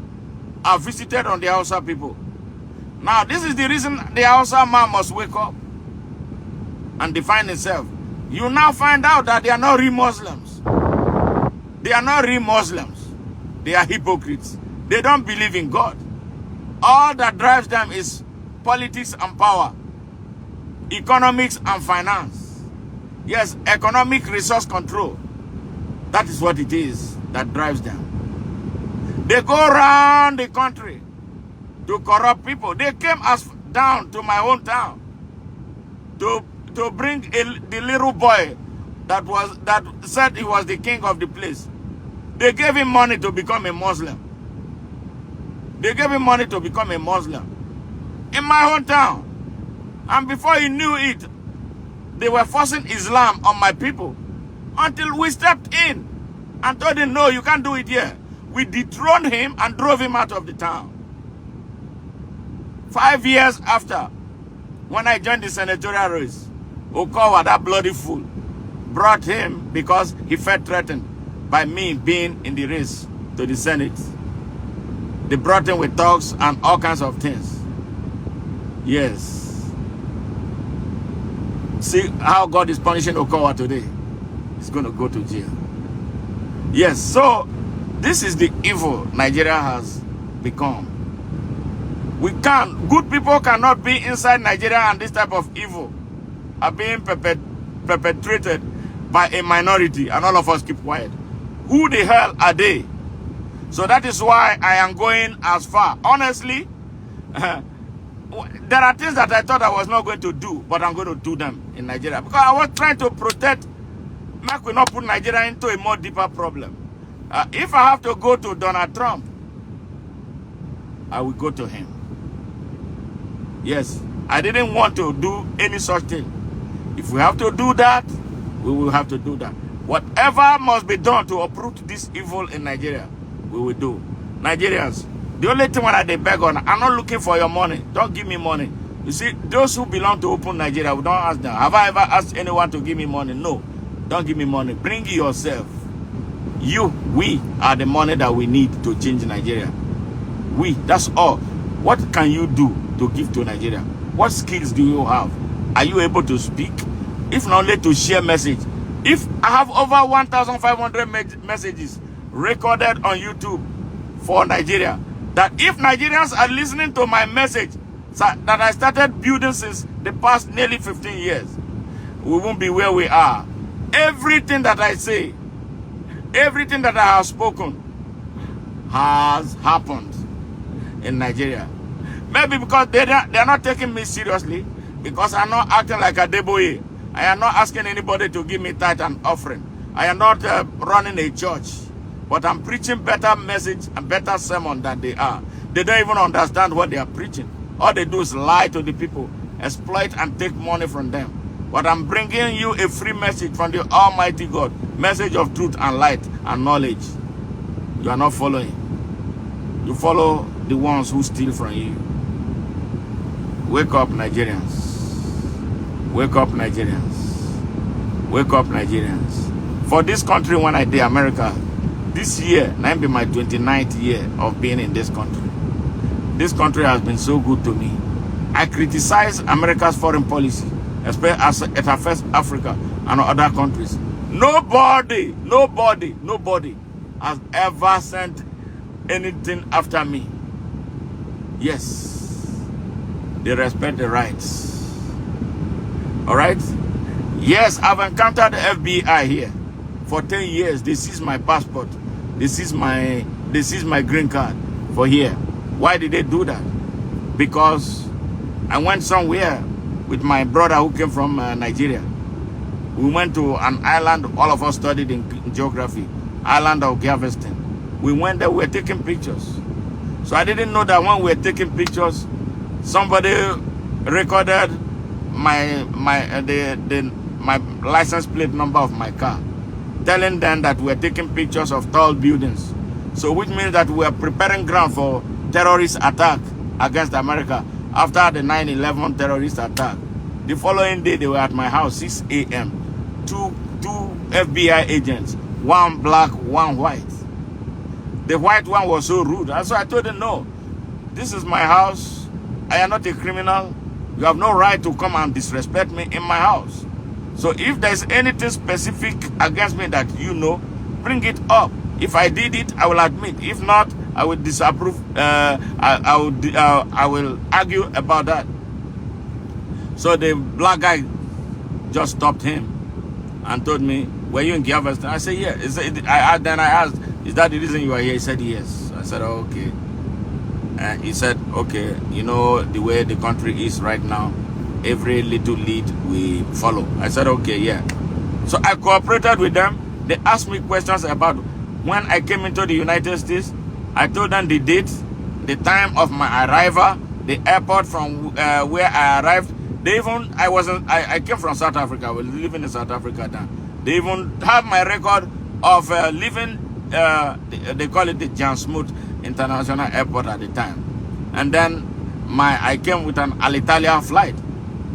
are visited on the Hausa people. Now, this is the reason the Hausa man must wake up and define himself. You now find out that they are not real Muslims. They are not real Muslims. They are hypocrites. They don't believe in God. All that drives them is politics and power, economics and finance. Yes, economic resource control. That is what it is that drives them. They go around the country to corrupt people. They came down to my hometown to bring the little boy that said he was the king of the place. They gave him money to become a Muslim. They gave him money to become a Muslim in my hometown. And before he knew it, they were forcing Islam on my people until we stepped in and told him, no, you can't do it here. We dethroned him and drove him out of the town. 5 years after, when I joined the senatorial race, Okowa, that bloody fool, brought him because he felt threatened by me being in the race to the Senate. They brought him with talks and all kinds of things. Yes. See how God is punishing Okowa today. He's going to go to jail. Yes, so this is the evil Nigeria has become. Good people cannot be inside Nigeria, and this type of evil are being perpetrated by a minority, and all of us keep quiet. Who the hell are they? So that is why I am going as far. Honestly, there are things that I thought I was not going to do, but I'm going to do them in Nigeria. Because I was trying to protect, Mark will not put Nigeria into a more deeper problem. If I have to go to Donald Trump, I will go to him. Yes, I didn't want to do any such thing. If we have to do that, we will have to do that. Whatever must be done to uproot this evil in Nigeria, we will do. Nigerians, the only thing that they beg on, I'm not looking for your money. Don't give me money. You see, those who belong to Open Nigeria, we don't ask them. Have I ever asked anyone to give me money? No. Don't give me money. Bring it yourself. We are the money that we need to change Nigeria. That's all. What can you do to give to Nigeria? What skills do you have? Are you able to speak? If not, only to share message. If I have over 1,500 messages recorded on YouTube for Nigeria, that if Nigerians are listening to my message that I started building since the past nearly 15 years, we won't be where we are. Everything that I say, everything that I have spoken has happened. in Nigeria. Maybe because they're not taking me seriously, because I'm not acting like a deboe. I am not asking anybody to give me tithe and offering. I am not running a church, but I'm preaching better message and better sermon than they are. They don't even understand what they are preaching. All they do is lie to the people, exploit and take money from them. But I'm bringing you a free message from the Almighty God, message of truth and light and knowledge. You are not following. You follow the ones who steal from you. Wake up, Nigerians. Wake up, Nigerians. Wake up, Nigerians. For this country, when I did America, this year, might be my 29th year of being in this country. This country has been so good to me. I criticize America's foreign policy, especially as it affects Africa and other countries. Nobody has ever sent anything after me. Yes, they respect the rights. All right? Yes, I've encountered the FBI here for 10 years. They seized my passport. They seized my green card for here. Why did they do that? Because I went somewhere with my brother who came from Nigeria. We went to an island. All of us studied in geography. Island of Galveston. We went there. We were taking pictures. So I didn't know that when we were taking pictures, somebody recorded my license plate number of my car, telling them that we were taking pictures of tall buildings. So which means that we are preparing ground for terrorist attack against America after the 9/11 terrorist attack. The following day, they were at my house, 6 a.m. Two FBI agents, one black, one white. The white one was so rude. And so I told them, no, this is my house. I am not a criminal. You have no right to come and disrespect me in my house. So if there's anything specific against me that you know, bring it up. If I did it, I will admit. If not, I will disapprove. I will argue about that. So the black guy just stopped him and told me, were you in Galveston? I said, yeah. Then I asked, is that the reason you are here? He said, yes. I said, oh, okay. And he said, okay, you know the way the country is right now, every little lead we follow. I said, okay, yeah. So I cooperated with them. They asked me questions about when I came into the United States. I told them the date, the time of my arrival, the airport from where I arrived. They even, I came from South Africa. I was living in South Africa then. They even have my record of living, they call it the Jan Smoot International Airport at the time. And then I came with an Alitalia flight.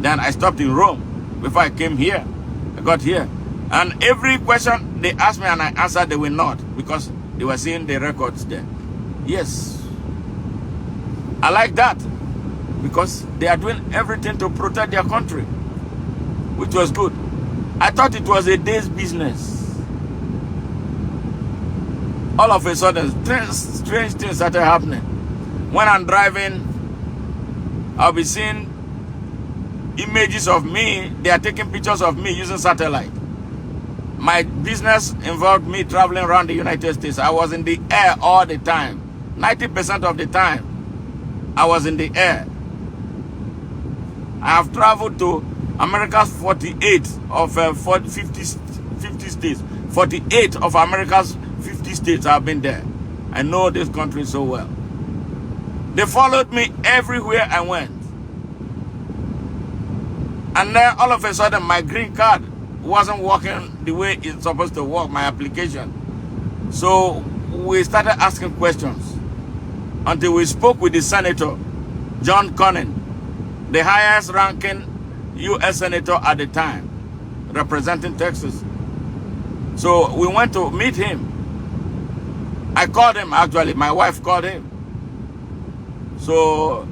Then I stopped in Rome before I came here. I got here. And every question they asked me and I answered, they were not, because they were seeing the records there. Yes. I like that, because they are doing everything to protect their country, which was good. I thought it was a day's business. All of a sudden, strange things started happening. When I'm driving, I'll be seeing images of me. They are taking pictures of me using satellite. My business involved me traveling around the United States. I was in the air all the time. 90% of the time, I was in the air. I have traveled to America's 48 of 50 states. 48 of America's 50 states I've been there. I know this country so well. They followed me everywhere I went. And then all of a sudden, my green card wasn't working the way it's supposed to work, my application. So we started asking questions until we spoke with the senator, John Cornyn, the highest ranking U.S. senator at the time, representing Texas. So we went to meet him. I called him, actually. My wife called him. So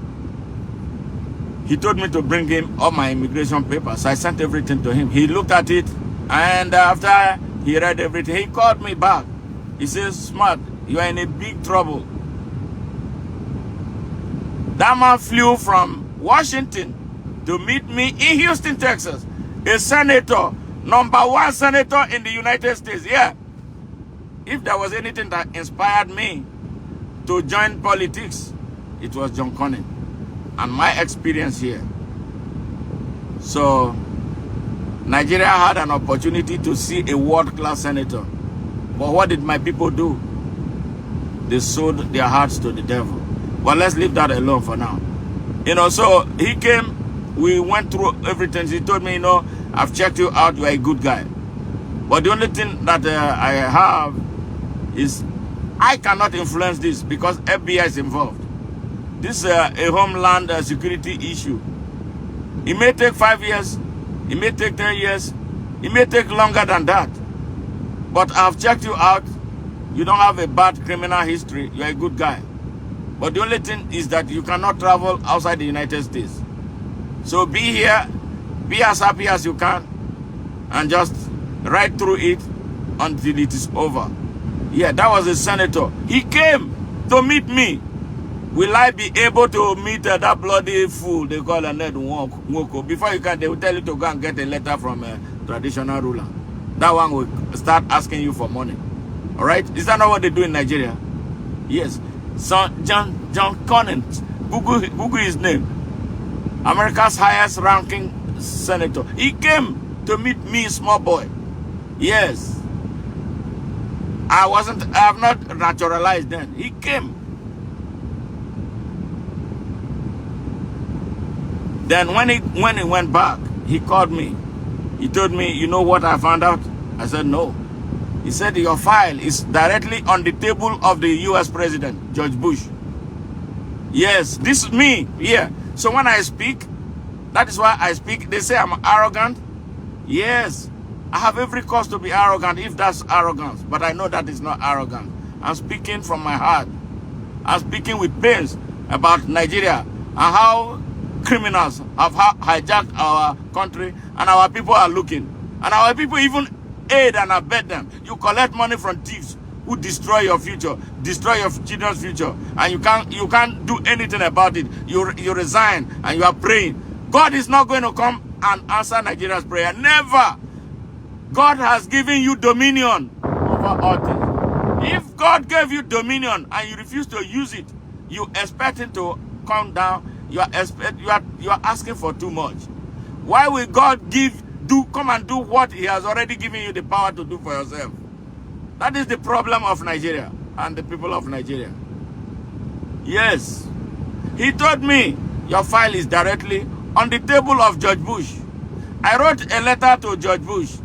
he told me to bring him all my immigration papers. I sent everything to him. He looked at it, and after he read everything, he called me back. He says, "Smart, you are in a big trouble." That man flew from Washington to meet me in Houston, Texas. A senator, #1 senator in the United States. Yeah. If there was anything that inspired me to join politics, it was John Cornyn. And my experience here. So, Nigeria had an opportunity to see a world-class senator. But what did my people do? They sold their hearts to the devil. But let's leave that alone for now. You know, so he came, we went through everything. He told me, you know, I've checked you out, you're a good guy. But the only thing that I have is I cannot influence this because FBI is involved. This is a homeland security issue. It may take 5 years, it may take 10 years, it may take longer than that. But I've checked you out. You don't have a bad criminal history. You're a good guy. But the only thing is that you cannot travel outside the United States. So be here, be as happy as you can, and just ride through it until it is over. Yeah, that was a senator. He came to meet me. Will I be able to meet that bloody fool they call a Ned Nwoko? Before you can, they will tell you to go and get a letter from a traditional ruler. That one will start asking you for money. All right? Is that not what they do in Nigeria? Yes. So John Cornyn, Google his name. America's highest ranking senator. He came to meet me, small boy. Yes. I have not naturalized then. He came. Then when he went back, he called me. He told me, you know what I found out? I said, no. He said, your file is directly on the table of the US President, George Bush. Yes, this is me here. So when I speak, that is why I speak. They say I'm arrogant. Yes, I have every cause to be arrogant if that's arrogance. But I know that is not arrogant. I'm speaking from my heart. I'm speaking with pains about Nigeria and how criminals have hijacked our country and our people are looking. And our people even aid and abet them. You collect money from thieves who destroy your future, destroy your children's future, and you can't do anything about it. You resign and you are praying. God is not going to come and answer Nigeria's prayer. Never. God has given you dominion over all things. If God gave you dominion and you refuse to use it, you expect him to come down. You are asking for too much. Why will God come and do what he has already given you the power to do for yourself? That is the problem of Nigeria and the people of Nigeria. Yes. He told me, your file is directly on the table of George Bush. I wrote a letter to George Bush.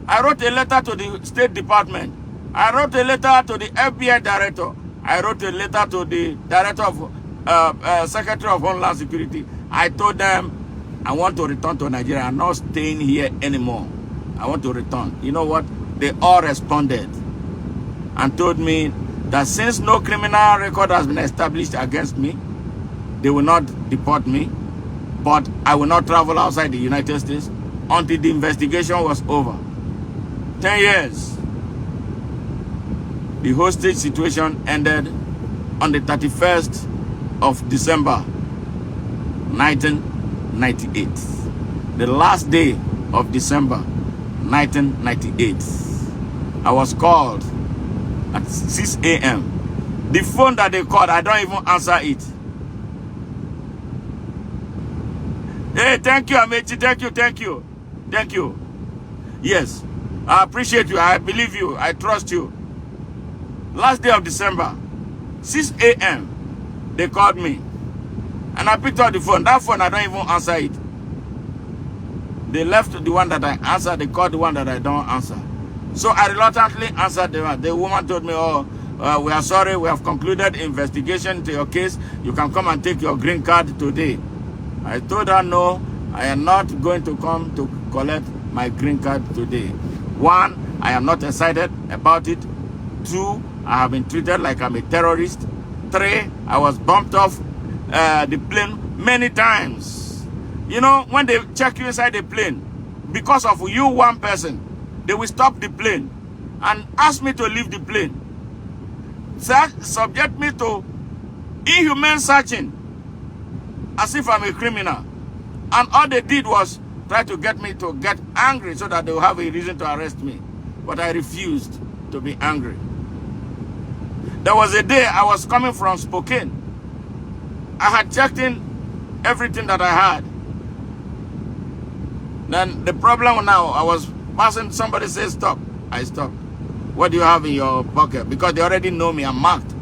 I wrote a letter to the State Department. I wrote a letter to the FBI director. I wrote a letter to the director of Secretary of Homeland Security. I told them, I want to return to Nigeria. I'm not staying here anymore. I want to return. You know what? They all responded and told me that since no criminal record has been established against me, they will not deport me, but I will not travel outside the United States until the investigation was over. 10 years. The hostage situation ended on the 31st of December, 1998. The last day of December, 1998. I was called at 6 a.m. The phone that they called, I don't even answer it. Hey, thank you, Amechi. Thank you. Yes, I appreciate you. I believe you. I trust you. Last day of December, 6 a.m., they called me. And I picked up the phone. That phone, I don't even answer it. They left the one that I answered. They called the one that I don't answer. So I reluctantly answered the one. The woman told me, oh, we are sorry. We have concluded investigation to your case. You can come and take your green card today. I told her, no, I am not going to come to collect my green card today. 1, I am not excited about it. 2, I have been treated like I'm a terrorist. 3, I was bumped off the plane many times. You know, when they check you inside the plane, because of you, one person, they will stop the plane and ask me to leave the plane. Subject me to inhumane searching as if I'm a criminal. And all they did was try to get me to get angry so that they will have a reason to arrest me. But I refused to be angry. There was a day I was coming from Spokane. I had checked in everything that I had. Then the problem now, I was passing, somebody said stop. I stopped. What do you have in your pocket? Because they already know me, I'm marked.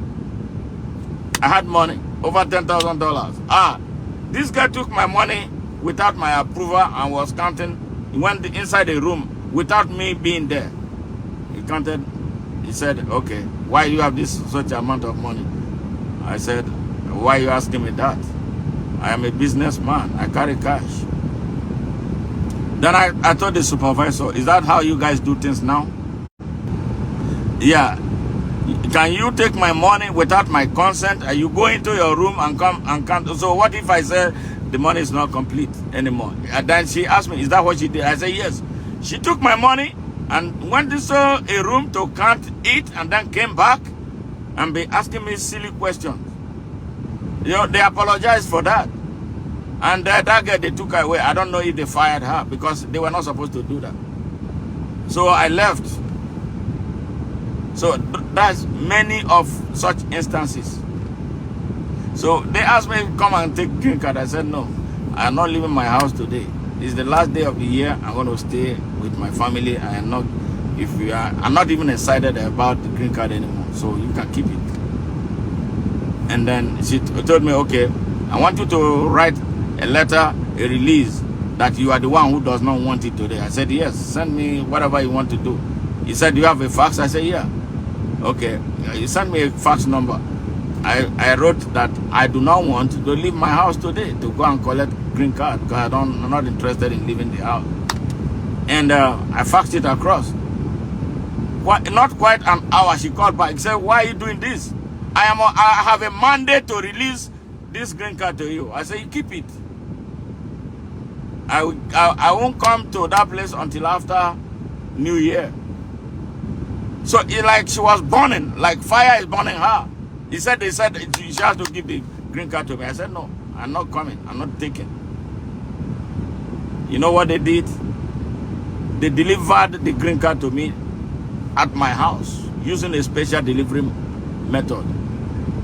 I had money, over $10,000. This guy took my money without my approval and was counting. He went inside the room without me being there. He counted, he said, okay, why do you have this such amount of money? I said, why are you asking me that? I am a businessman, I carry cash. Then I told the supervisor, is that how you guys do things now? Yeah. Can you take my money without my consent? And you go into your room and come and count? So what if I say the money is not complete anymore? And then she asked me, is that what she did? I said, yes. She took my money and went into a room to count it and then came back and be asking me silly questions. You know, they apologized for that. And that girl, they took her away. I don't know if they fired her because they were not supposed to do that. So I left. So that's many of such instances. So they asked me to come and take green card. I said, no, I'm not leaving my house today. It's the last day of the year. I'm going to stay with my family. I am not, I'm not even excited about the green card anymore. So you can keep it. And then she told me, okay, I want you to write a letter, a release that you are the one who does not want it today. I said, yes, send me whatever you want to do. He said, do you have a fax? I said, yeah. Okay, you sent me a fax number. I wrote that I do not want to leave my house today to go and collect green card because I'm not interested in leaving the house. And I faxed it across. Not quite an hour, she called back. She said, why are you doing this? I have a mandate to release this green card to you. I said, you keep it. I won't come to that place until after New Year. So it like she was burning, like fire is burning her. They said she has to give the green card to me. I said, no, I'm not coming. I'm not taking. You know what they did? They delivered the green card to me at my house using a special delivery method.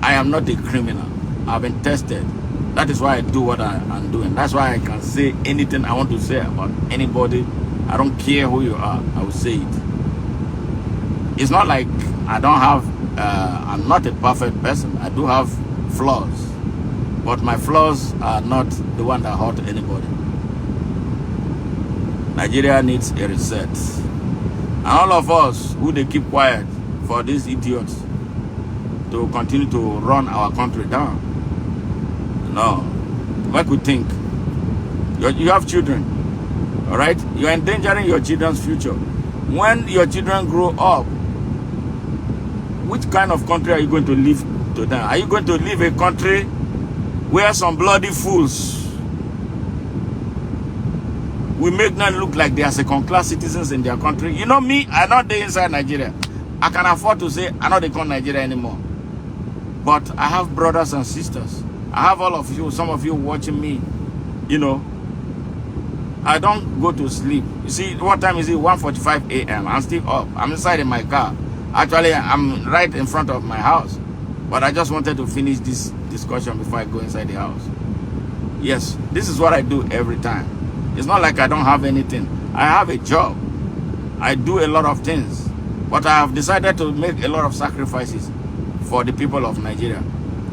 I am not a criminal. I've been tested. That is why I do what I'm doing. That's why I can say anything I want to say about anybody. I don't care who you are. I will say it. It's not like I don't have, I'm not a perfect person. I do have flaws. But my flaws are not the one that hurt anybody. Nigeria needs a reset. And all of us who they keep quiet for these idiots to continue to run our country down. No. What we think? You have children. Alright? You are endangering your children's future. When your children grow up, which kind of country are you going to live to them? Are you going to live a country where some bloody fools will make them look like they are second-class citizens in their country? You know me, I'm not there inside Nigeria. I can afford to say I'm not in Nigeria anymore. But I have brothers and sisters. I have all of you, some of you watching me, you know. I don't go to sleep. You see, what time is it? 1:45 a.m. I'm still up. I'm inside in my car. Actually, I'm right in front of my house. But I just wanted to finish this discussion before I go inside the house. Yes, this is what I do every time. It's not like I don't have anything. I have a job. I do a lot of things. But I have decided to make a lot of sacrifices for the people of Nigeria.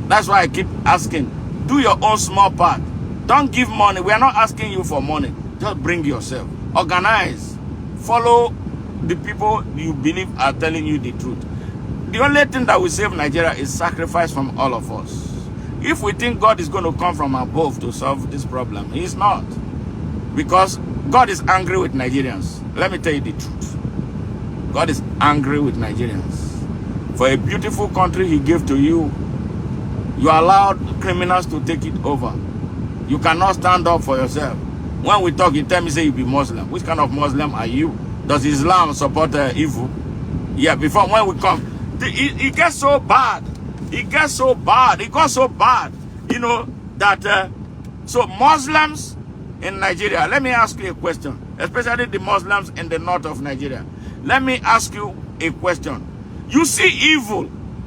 That's why I keep asking, do your own small part. Don't give money. We are not asking you for money. Just bring yourself. Organize. Follow the people you believe are telling you the truth. The only thing that will save Nigeria is sacrifice from all of us. If we think God is going to come from above to solve this problem, He is not. Because God is angry with Nigerians. Let me tell you the truth. God is angry with Nigerians. For a beautiful country He gave to you, you allowed criminals to take it over. You cannot stand up for yourself. When we talk, you tell me, say you be Muslim. Which kind of Muslim are you? Does Islam support evil? Yeah, before when we come, it gets so bad. It gets so bad. It got so bad, you know, that, so Muslims in Nigeria, let me ask you a question, especially the Muslims in the north of Nigeria. Let me ask you a question. You see evil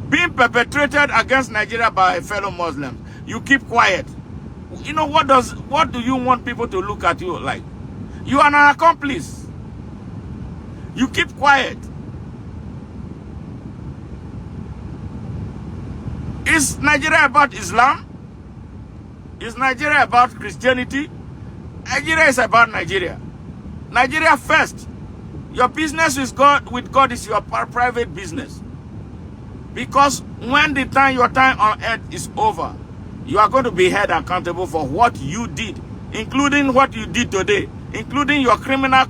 being perpetrated against Nigeria by fellow Muslims. You keep quiet. You know, what do you want people to look at you like? You are an accomplice. You keep quiet. Is Nigeria about Islam? Is Nigeria about Christianity? Nigeria is about Nigeria. Nigeria first. Your business with God is your private business. Because when your time on earth is over, you are going to be held accountable for what you did, including what you did today, including your criminal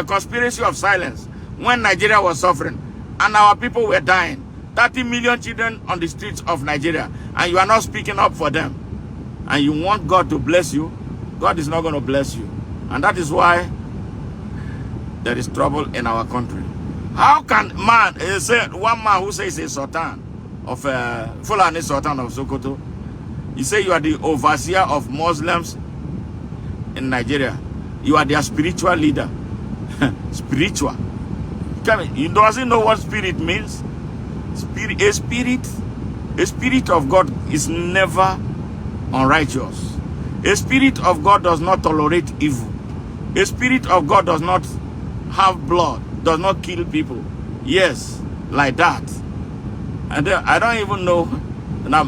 conspiracy of silence when Nigeria was suffering and our people were dying. 30 million children on the streets of Nigeria, and you are not speaking up for them. And you want God to bless you. God is not going to bless you. And that is why there is trouble in our country. How can one man who says a sultan of Fulani Sultan of Sokoto, he say you are the overseer of Muslims in Nigeria. You are their spiritual leader. Spiritual. He doesn't know what spirit means. A spirit of God is never unrighteous. A spirit of God does not tolerate evil. A spirit of God does not have blood, does not kill people. Yes, like that. And I don't even know. Now,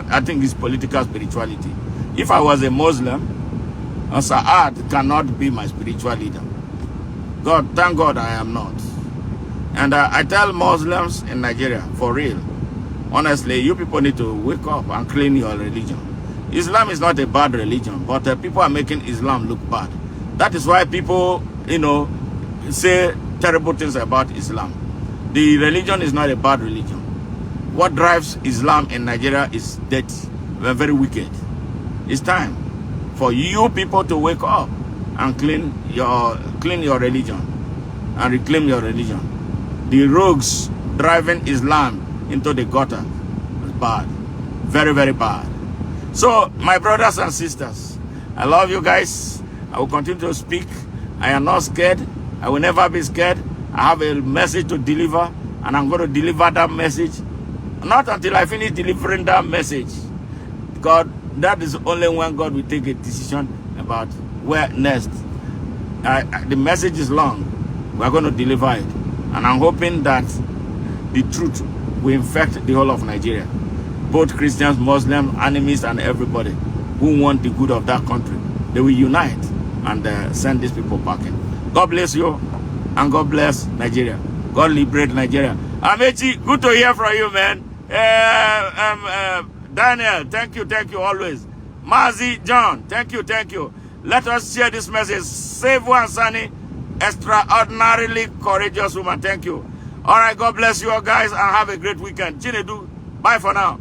I think it's political spirituality. If I was a Muslim, Saad cannot be my spiritual leader. God, thank God I am not. And I tell Muslims in Nigeria, for real, honestly, you people need to wake up and clean your religion. Islam is not a bad religion, but people are making Islam look bad. That is why people, say terrible things about Islam. The religion is not a bad religion. What drives Islam in Nigeria is dirty. We're very wicked. It's time for you people to wake up and clean your religion and reclaim your religion. The rogues driving Islam into the gutter is bad. Very, very bad. So, my brothers and sisters, I love you guys. I will continue to speak. I am not scared. I will never be scared. I have a message to deliver, and I'm going to deliver that message. Not until I finish delivering that message. God, that is only when God will take a decision about where next. The message is long. We're going to deliver it. And I'm hoping that the truth will infect the whole of Nigeria. Both Christians, Muslims, enemies, and everybody who want the good of that country. They will unite and send these people packing. God bless you, and God bless Nigeria. God liberate Nigeria. Amechi, good to hear from you, man. Daniel, thank you always. Mazi, John, thank you. Let us share this message. Save one, Sunny. Extraordinarily courageous woman. Thank you. All right, God bless you all, guys, and have a great weekend. Chinedu, bye for now.